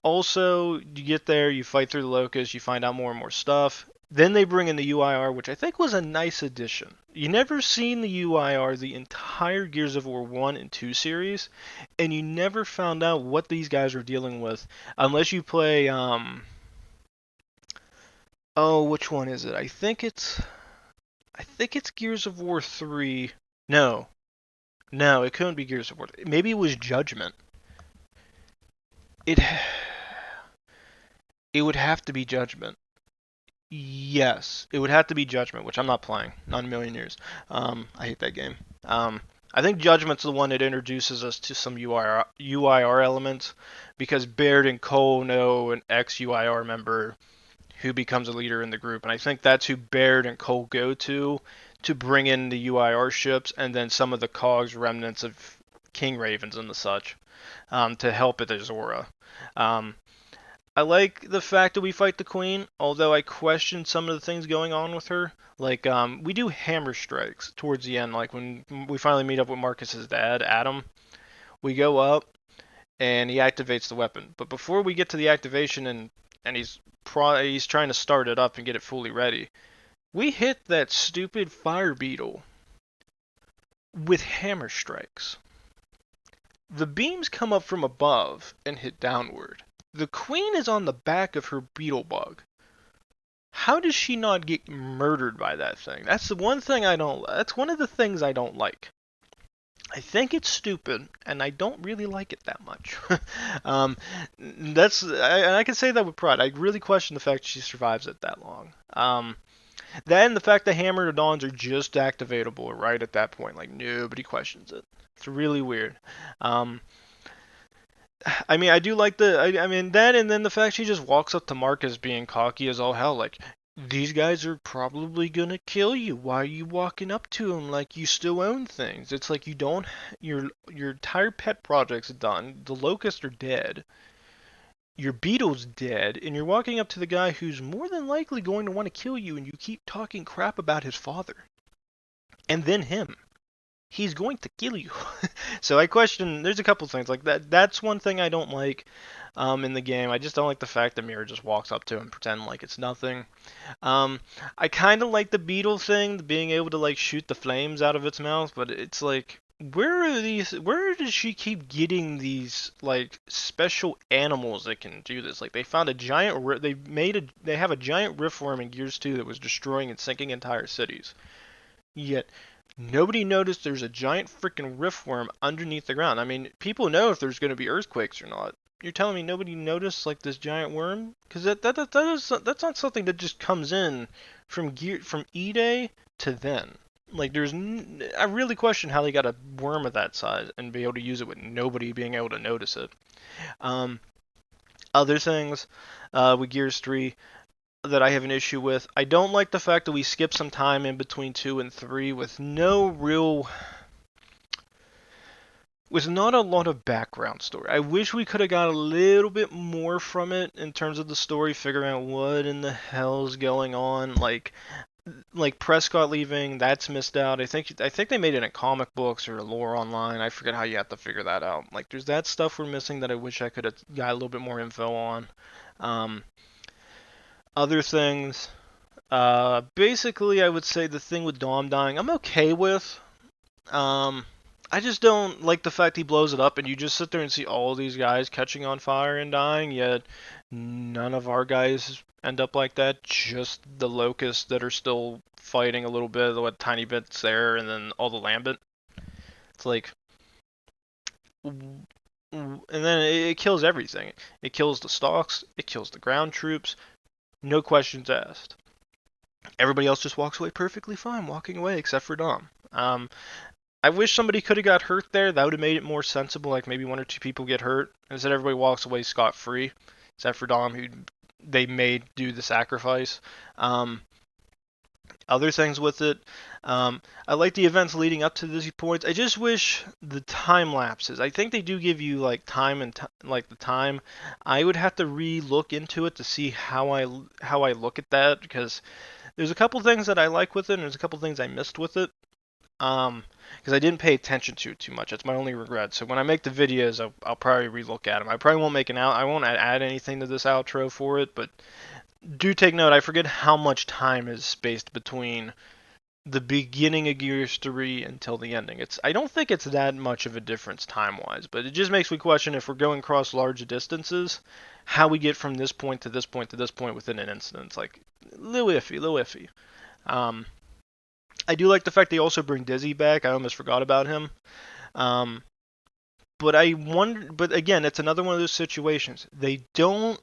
Also, you get there, you fight through the Locust, you find out more and more stuff. Then they bring in the UIR, which I think was a nice addition. You never seen the UIR the entire Gears of War 1 and 2 series, and you never found out what these guys are dealing with unless you play, oh, which one is it? I think it's Gears of War 3. No, it couldn't be Gears of War. Maybe it was Judgment. It would have to be Judgment. Yes, it would have to be Judgment, which I'm not playing. Not in a million years. I hate that game. I think Judgment's the one that introduces us to some UIR elements, because Baird and Cole know an ex-UIR member who becomes a leader in the group, and I think that's who Baird and Cole go to bring in the UIR ships, and then some of the cogs remnants of King Ravens and the such, to help at Azora. I like the fact that we fight the Queen, although I question some of the things going on with her. Like, we do hammer strikes towards the end, like when we finally meet up with Marcus's dad, Adam. We go up, and he activates the weapon. But before we get to the activation, and he's trying to start it up and get it fully ready, we hit that stupid fire beetle with hammer strikes. The beams come up from above and hit downward. The Queen is on the back of her beetle bug. How does she not get murdered by that thing? That's the one thing I don't. That's one of the things I don't like. I think it's stupid, and I don't really like it that much. I can say that with pride. I really question the fact she survives it that long. Then the fact that Hammer and Dawns are just activatable right at that point, like nobody questions it. It's really weird. I mean, I do like that, and then the fact she just walks up to Marcus being cocky as all hell, like, these guys are probably gonna kill you. Why are you walking up to them like you still own things? It's like your entire pet project's done, the Locusts are dead, your beetle's dead, and you're walking up to the guy who's more than likely going to want to kill you, and you keep talking crap about his father. And then him. He's going to kill you. So I question, there's a couple things like that. That's one thing I don't like in the game. I just don't like the fact that Myra just walks up to him and pretend like it's nothing. I kind of like the beetle thing, being able to like shoot the flames out of its mouth, but it's like, where does she keep getting these like special animals that can do this? Like they found a giant, they have a giant riftworm in Gears 2 that was destroying and sinking entire cities. Yet nobody noticed there's a giant freaking riftworm underneath the ground. I mean, people know if there's going to be earthquakes or not. You're telling me nobody noticed like this giant worm? Because that's not something that just comes in from E-Day to then. Like I really question how they got a worm of that size and be able to use it with nobody being able to notice it. Other things with Gears 3 that I have an issue with. I don't like the fact that we skip some time in between 2 and 3 with not a lot of background story. I wish we could have got a little bit more from it in terms of the story, figuring out what in the hell's going on. Like Prescott leaving, that's missed out. I think they made it in comic books or lore online. I forget how you have to figure that out. Like there's that stuff we're missing that I wish I could have got a little bit more info on. Other things, basically I would say the thing with Dom dying, I'm okay with. I just don't like the fact he blows it up and you just sit there and see all these guys catching on fire and dying, yet none of our guys end up like that, just the Locusts that are still fighting a little bit, what tiny bits there, and then all the Lambent. It's like, and then it kills everything. It kills the stalks, it kills the ground troops, no questions asked. Everybody else just walks away perfectly fine, walking away, except for Dom. I wish somebody could have got hurt there. That would have made it more sensible, like maybe 1 or 2 people get hurt. Instead, everybody walks away scot-free, except for Dom, who they made do the sacrifice. Other things with it, I like the events leading up to these points. I just wish the time lapses. I think they do give you like time and like the time. I would have to re-look into it to see how I look at that, because there's a couple things that I like with it, and there's a couple things I missed with it. Because I didn't pay attention to it too much. That's my only regret. So when I make the videos, I'll probably re-look at them. I probably won't make I won't add anything to this outro for it, but do take note, I forget how much time is spaced between the beginning of Gears 3 until the ending. I don't think it's that much of a difference time-wise, but it just makes me question if we're going across large distances, how we get from this point to this point to this point within an instant. It's like, little iffy. I do like the fact they also bring Dizzy back. I almost forgot about him. But I wonder, but again, it's another one of those situations. They don't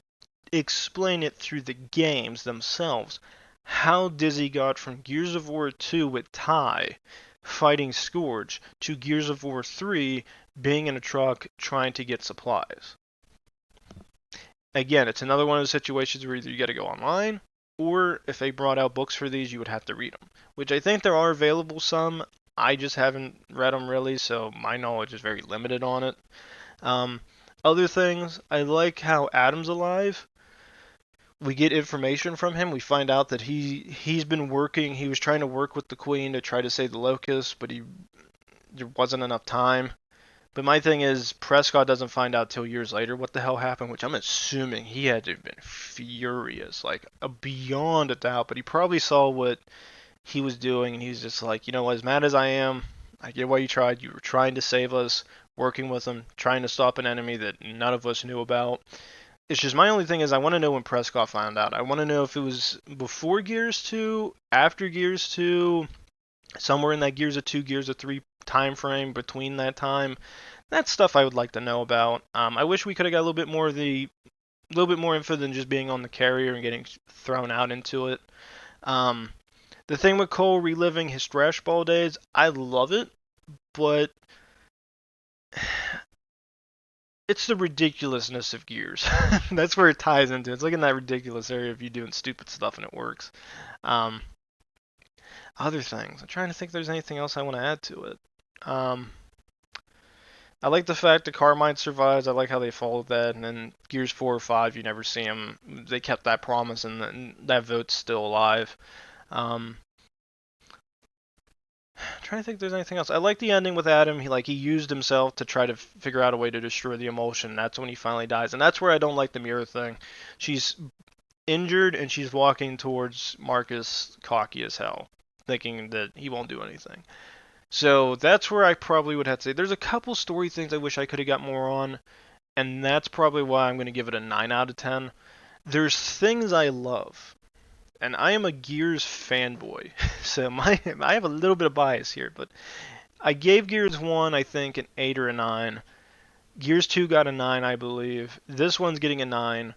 explain it through the games themselves. How Dizzy got from Gears of War 2 with Ty fighting Scourge to Gears of War 3 being in a truck trying to get supplies. Again, it's another one of those situations where either you got to go online, or if they brought out books for these, you would have to read them. Which I think there are available some. I just haven't read them really, so my knowledge is very limited on it. Other things, I like how Adam's alive. We get information from him. We find out that he's been working. He was trying to work with the Queen to try to save the Locust, but there wasn't enough time. But my thing is, Prescott doesn't find out till years later what the hell happened, which I'm assuming he had to have been furious, like beyond a doubt. But he probably saw what he was doing, and he's just like, you know, as mad as I am, I get why you tried. You were trying to save us, working with him, trying to stop an enemy that none of us knew about. It's just my only thing is I want to know when Prescott found out. I want to know if it was before Gears 2, after Gears 2, somewhere in that Gears of 2, Gears of 3 time frame between that time. That's stuff I would like to know about. I wish we could have got a little bit more info than just being on the carrier and getting thrown out into it. The thing with Cole reliving his trash ball days, I love it, but it's the ridiculousness of Gears. That's where it ties into. It's like in that ridiculous area of you doing stupid stuff and it works. Other things. I'm trying to think if there's anything else I want to add to it. I like the fact that Carmine survives. I like how they followed that. And then Gears 4 or 5, you never see him. They kept that promise, and that vote's still alive. Trying to think if there's anything else. I like the ending with Adam. He used himself to try to figure out a way to destroy the emulsion. That's when he finally dies, and that's where I don't like the mirror thing. She's injured and she's walking towards Marcus, cocky as hell, thinking that he won't do anything. So that's where I probably would have to say there's a couple story things I wish I could have got more on, and that's probably why I'm going to give it a 9 out of 10. There's things I love. And I am a Gears fanboy, so I have a little bit of bias here, but I gave Gears 1, I think, an 8 or a 9. Gears 2 got a 9, I believe. This one's getting a 9.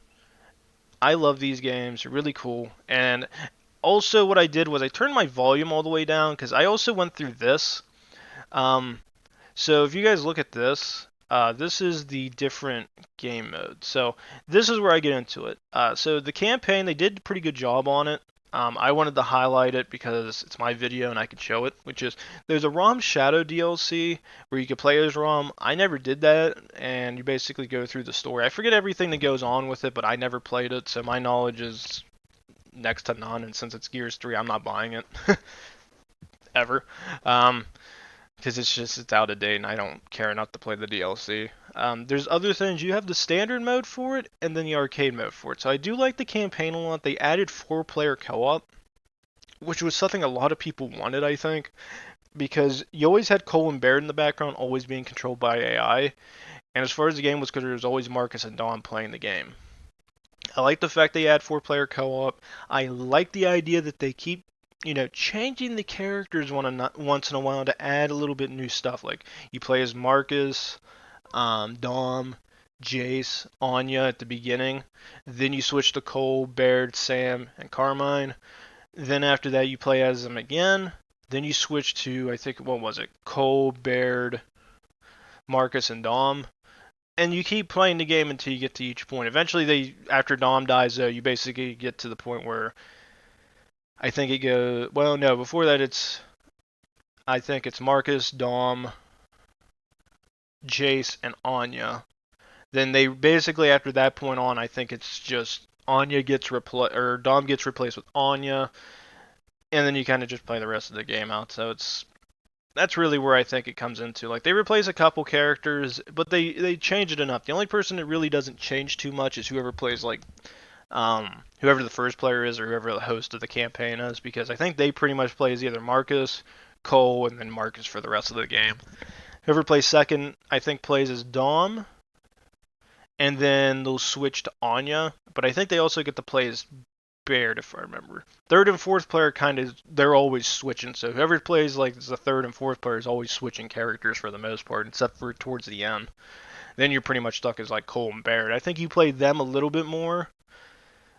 I love these games. They're really cool. And also what I did was I turned my volume all the way down, because I also went through this. So if you guys look at this, this is the different game mode. So this is where I get into it. So the campaign, they did a pretty good job on it. I wanted to highlight it because it's my video and I can show it, which is there's a ROM Shadow DLC where you can play as ROM. I never did that, and you basically go through the story. I forget everything that goes on with it, but I never played it, so my knowledge is next to none, and since it's Gears 3, I'm not buying it. Ever. Because it's out of date and I don't care enough to play the DLC. There's other things. You have the standard mode for it and then the arcade mode for it. So I do like the campaign a lot. They added 4-player co-op, which was something a lot of people wanted, I think, because you always had Cole and Baird in the background, always being controlled by AI. And as far as the game was concerned, there was always Marcus and Dawn playing the game. I like the fact they add 4-player co-op. I like the idea that they keep changing the characters once in a while to add a little bit new stuff. Like you play as Marcus, Dom, Jace, Anya at the beginning. Then you switch to Cole, Baird, Sam, and Carmine. Then after that you play as them again. Then you switch to, I think, what was it? Cole, Baird, Marcus, and Dom. And you keep playing the game until you get to each point. Eventually, after Dom dies, though, you basically get to the point where I think it goes, well, no, before that I think it's Marcus, Dom, Jace, and Anya. Then they basically, after that point on, I think it's just Anya gets replaced, or Dom gets replaced with Anya, and then you kind of just play the rest of the game out. So that's really where I think it comes into. Like, they replace a couple characters, but they change it enough. The only person that really doesn't change too much is whoever plays, like, whoever the first player is or whoever the host of the campaign is, because I think they pretty much play as either Marcus, Cole, and then Marcus for the rest of the game. Whoever plays second, I think, plays as Dom, and then they'll switch to Anya, but I think they also get to play as Baird, if I remember. Third and fourth player they're always switching, so whoever plays like the third and fourth player is always switching characters for the most part, except for towards the end. Then you're pretty much stuck as like Cole and Baird. I think you play them a little bit more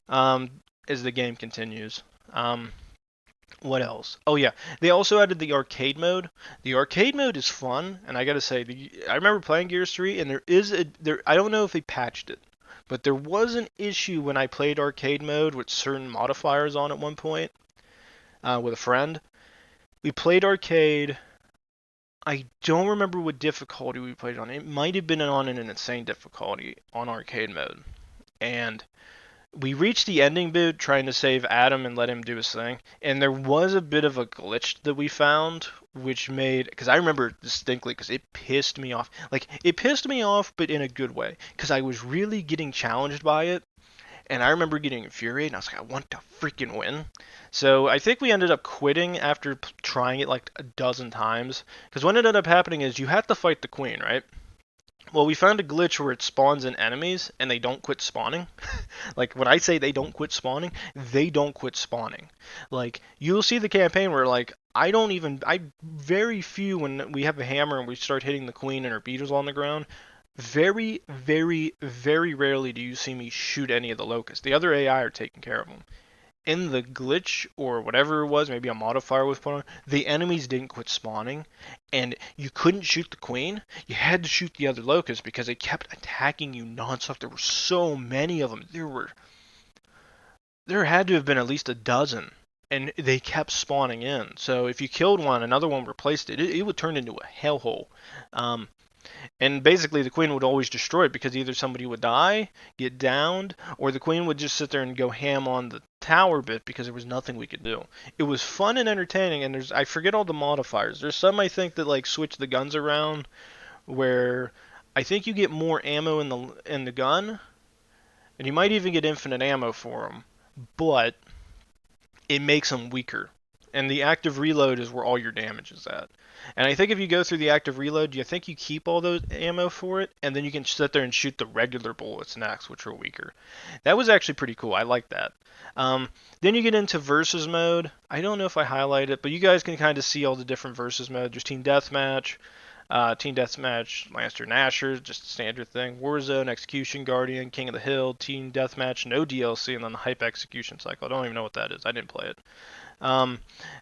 as the game continues. What else? Oh yeah, they also added the arcade mode. The arcade mode is fun, and I gotta say, I remember playing Gears 3, and I don't know if they patched it, but there was an issue when I played arcade mode with certain modifiers on at one point with a friend. We played arcade. I don't remember what difficulty we played on. It might have been on an insane difficulty on arcade mode. And we reached the ending bit trying to save Adam and let him do his thing. And there was a bit of a glitch that we found, which made... Because I remember distinctly, because it pissed me off. Like, it pissed me off, but in a good way. Because I was really getting challenged by it. And I remember getting infuriated, and I was like, I want to freaking win. So I think we ended up quitting after trying it like a dozen times. Because what ended up happening is you have to fight the queen, right? Well, we found a glitch where it spawns in enemies, and they don't quit spawning. Like, when I say they don't quit spawning, they don't quit spawning. Like, you'll see the campaign where, like, very few, when we have a hammer and we start hitting the queen and her beetles on the ground, very, very, very rarely do you see me shoot any of the locusts. The other AI are taking care of them. In the glitch, or whatever it was, maybe a modifier was put on, the enemies didn't quit spawning, and you couldn't shoot the queen. You had to shoot the other locusts because they kept attacking you nonstop. There were so many of them. There had to have been at least a dozen, and they kept spawning in. So if you killed one, another one replaced it. It would turn into a hellhole. And basically, the queen would always destroy it because either somebody would die, get downed, or the queen would just sit there and go ham on the tower bit because there was nothing we could do. It was fun and entertaining, and I forget all the modifiers. There's some, I think, that like switch the guns around, where I think you get more ammo in the gun, and you might even get infinite ammo for them, but it makes them weaker. And the active reload is where all your damage is at. And I think if you go through the active reload, I think you keep all those ammo for it, and then you can sit there and shoot the regular bullets next, which are weaker. That was actually pretty cool. I like that. Then you get into versus mode. I don't know if I highlight it, but you guys can kind of see all the different versus modes. There's Team Deathmatch, Lancer and Asher, just a standard thing. Warzone, Execution, Guardian, King of the Hill, Team Deathmatch, no DLC, and then the Hype Execution Cycle. I don't even know what that is. I didn't play it.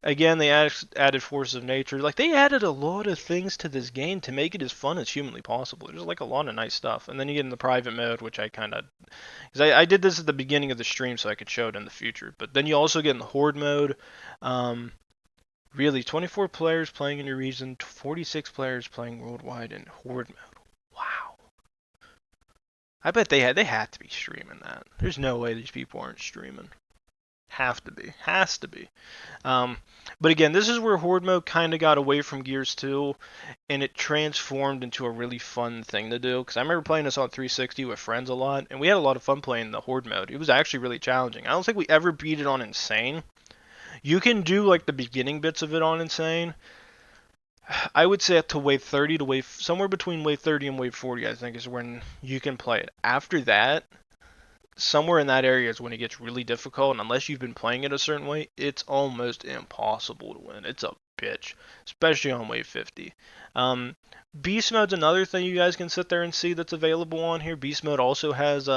Again, they added Forces of Nature. Like, they added a lot of things to this game to make it as fun as humanly possible. There's like a lot of nice stuff. And then you get in the private mode, which I kind of... Because I did this at the beginning of the stream so I could show it in the future. But then you also get in the Horde mode. Really, 24 players playing in your region, 46 players playing worldwide in Horde mode. Wow. I bet they had to be streaming that. There's no way these people aren't streaming. Have to be. Has to be. But again, this is where Horde mode kind of got away from Gears 2, and it transformed into a really fun thing to do. Because I remember playing this on 360 with friends a lot, and we had a lot of fun playing the Horde mode. It was actually really challenging. I don't think we ever beat it on Insane. You can do like the beginning bits of it on Insane. I would say up to wave 30 to somewhere between wave 30 and wave 40, I think, is when you can play it. After that, somewhere in that area is when it gets really difficult, and unless you've been playing it a certain way, it's almost impossible to win. It's a bitch, especially on wave 50. Beast mode's another thing you guys can sit there and see that's available on here. Beast mode also has,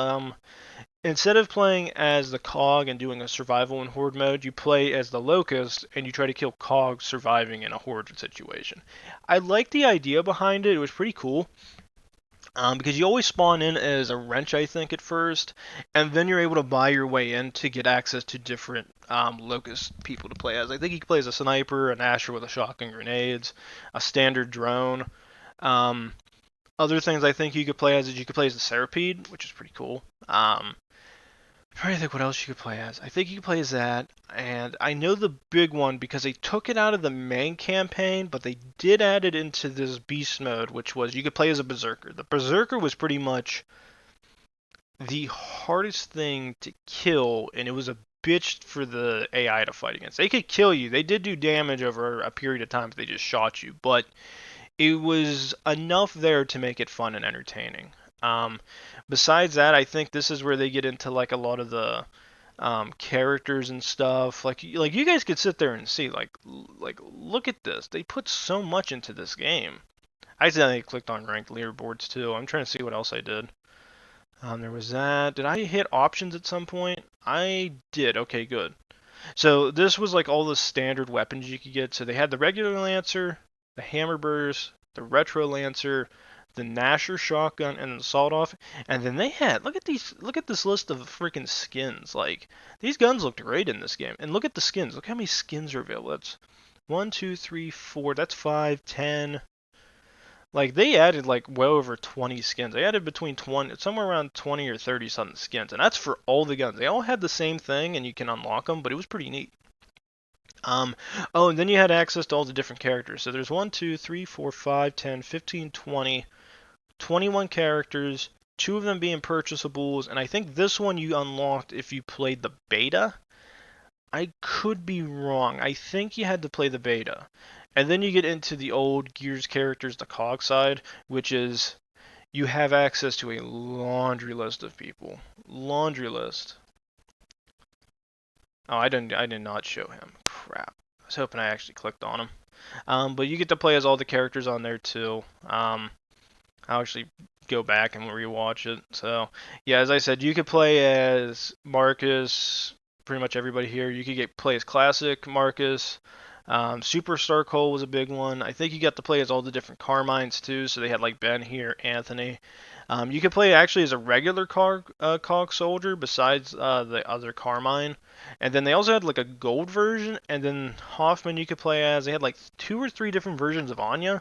instead of playing as the Cog and doing a survival in Horde mode, you play as the Locust and you try to kill Cog surviving in a Horde situation. I like the idea behind it. It was pretty cool. Because you always spawn in as a wrench, I think, at first, and then you're able to buy your way in to get access to different Locust people to play as. I think you can play as a sniper, an Asher with a shotgun grenades, a standard drone. Other things I think you could play as is you could play as the Serapede, which is pretty cool. I'm trying to think what else you could play as. I think you could play as that, and I know the big one because they took it out of the main campaign, but they did add it into this beast mode, which was you could play as a berserker. The berserker was pretty much the hardest thing to kill, and it was a bitch for the AI to fight against. They could kill you. They did do damage over a period of time if they just shot you, but it was enough there to make it fun and entertaining. Um, Besides that, I think this is where they get into like a lot of the characters and stuff. Like you guys could sit there and see like look at this. They put so much into this game. I accidentally clicked on ranked leaderboards too. I'm trying to see what else I did. There was that. Did I hit options at some point? I did. Okay, good. So this was like all the standard weapons you could get. So they had the regular Lancer, the Hammer Burst, the Retro Lancer, the Nasher shotgun, and the sawed off. And then they had look at this list of freaking skins. Like these guns looked great in this game. And look at the skins. Look how many skins are available. That's 1, 2, 3, 4. That's 5, 10. Like they added like well over 20 skins. They added between 20, somewhere around 20 or 30 something skins, and that's for all the guns. They all had the same thing, and you can unlock them, but it was pretty neat. Oh, and then you had access to all the different characters. So there's 1, 2, 3, 4, 5, 10, 15, 20, 21 characters. 2 of them being purchasables, and I think this one you unlocked if you played the beta. I could be wrong. I think you had to play the beta. And then you get into the old Gears characters, the COG side, which is you have access to a laundry list of people. Laundry list. Oh, I did not show him. Crap. I was hoping I actually clicked on him. But you get to play as all the characters on there too. I'll actually go back and rewatch it. So, yeah, as I said, you could play as Marcus, pretty much everybody here. You could play as Classic Marcus. Superstar Cole was a big one. I think you got to play as all the different Carmines too. So they had like Ben here, Anthony. You could play actually as a regular COG soldier besides the other Carmine. And then they also had like a gold version. And then Hoffman you could play as. They had like 2 or 3 different versions of Anya.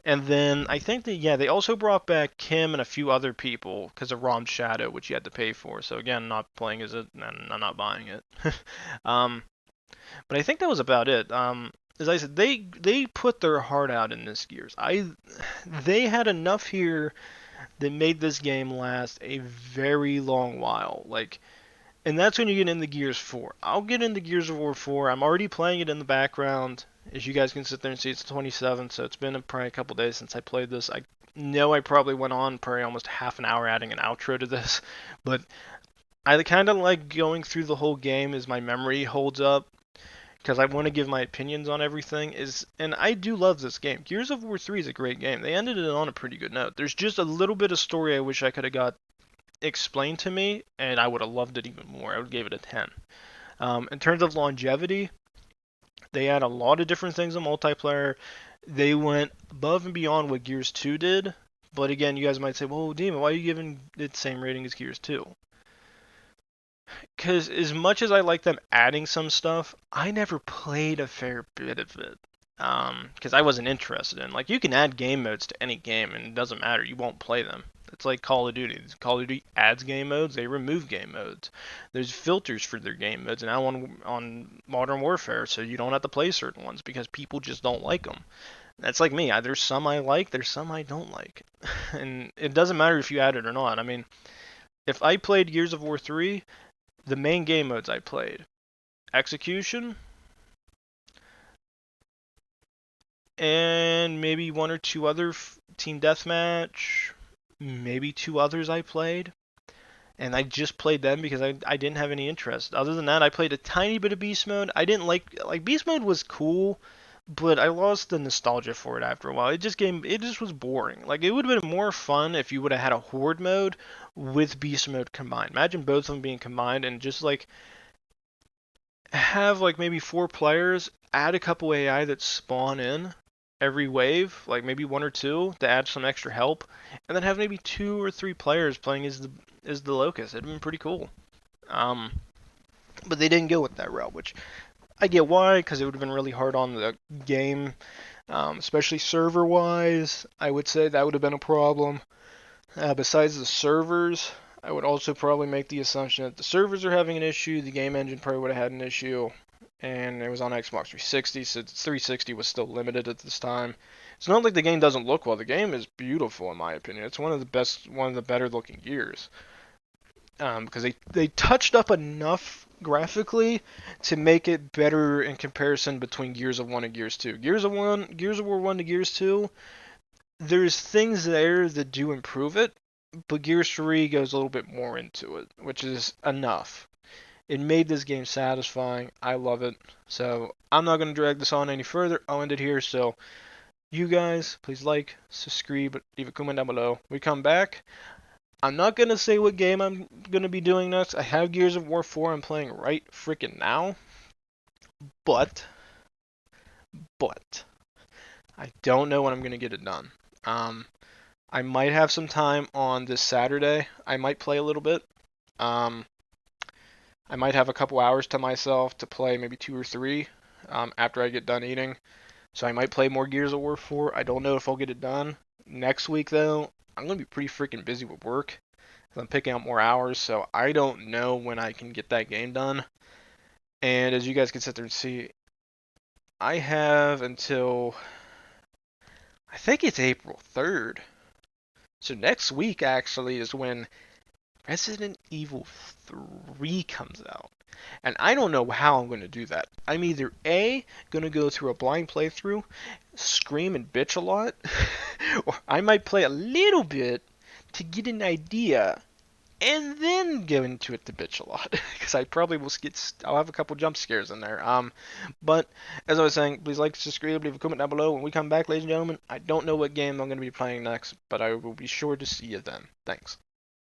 And then I think they also brought back Kim and a few other people because of Rom Shadow, which you had to pay for. So again, not playing as it, and I'm not buying it. But I think that was about it. As I said, they put their heart out in this Gears. They had enough here that made this game last a very long while. Like, and that's when you get into Gears 4. I'll get into Gears of War 4. I'm already playing it in the background. As you guys can sit there and see, it's 27, so it's been probably a couple days since I played this. I know I probably went on probably almost half an hour adding an outro to this, but I kind of like going through the whole game as my memory holds up, because I want to give my opinions on everything. And I do love this game. Gears of War 3 is a great game. They ended it on a pretty good note. There's just a little bit of story I wish I could have got explained to me, and I would have loved it even more. I would give it a 10. In terms of longevity, they had a lot of different things in multiplayer. They went above and beyond what Gears 2 did. But again, you guys might say, well, Demon, why are you giving it the same rating as Gears 2? Because as much as I like them adding some stuff, I never played a fair bit of it. Because I wasn't interested in. Like, you can add game modes to any game, and it doesn't matter. You won't play them. It's like Call of Duty. Call of Duty adds game modes, they remove game modes. There's filters for their game modes now on Modern Warfare, so you don't have to play certain ones because people just don't like them. That's like me. There's some I like, there's some I don't like. And it doesn't matter if you add it or not. I mean, if I played Gears of War 3, the main game modes I played: Execution, and maybe 1 or 2 other Team Deathmatch, maybe 2 others I played, and I just played them because I didn't have any interest. Other than that, I played a tiny bit of Beast Mode. I didn't like Beast Mode was cool, but I lost the nostalgia for it after a while. It just was boring. Like, it would have been more fun if you would have had a Horde mode with Beast Mode combined. Imagine both of them being combined and just like have like maybe 4 players, add a couple AI that spawn in every wave, like maybe 1 or 2 to add some extra help, and then have maybe 2 or 3 players playing as the Locust. It'd been pretty cool. But they didn't go with that route, which I get why, because it would have been really hard on the game, especially server-wise. I would say that would have been a problem. Besides the servers, I would also probably make the assumption that the servers are having an issue, the game engine probably would have had an issue, and it was on Xbox 360, so 360 was still limited at this time. It's not like the game doesn't look well. The game is beautiful, in my opinion. It's one of the better looking Gears. because they touched up enough graphically to make it better in comparison between Gears of 1 and Gears 2. Gears of War 1 to Gears 2, there's things there that do improve it, but Gears 3 goes a little bit more into it, which is enough. It made this game satisfying. I love it. So I'm not going to drag this on any further. I'll end it here. So you guys, please like, subscribe, leave a comment down below. We come back. I'm not going to say what game I'm going to be doing next. I have Gears of War 4 I'm playing right freaking now. But I don't know when I'm going to get it done. I might have some time on this Saturday. I might play a little bit. I might have a couple hours to myself to play maybe 2 or 3 after I get done eating. So I might play more Gears of War 4. I don't know if I'll get it done. Next week, though, I'm going to be pretty freaking busy with work. I'm picking up more hours, so I don't know when I can get that game done. And as you guys can sit there and see, I have until, I think it's April 3rd. So next week, actually, is when Resident Evil 3 comes out. And I don't know how I'm going to do that. I'm either A, going to go through a blind playthrough, scream and bitch a lot, or I might play a little bit to get an idea, and then go into it to bitch a lot. Because I probably will I'll have a couple jump scares in there. But, as I was saying, please like, subscribe, leave a comment down below. When we come back, ladies and gentlemen, I don't know what game I'm going to be playing next, but I will be sure to see you then. Thanks.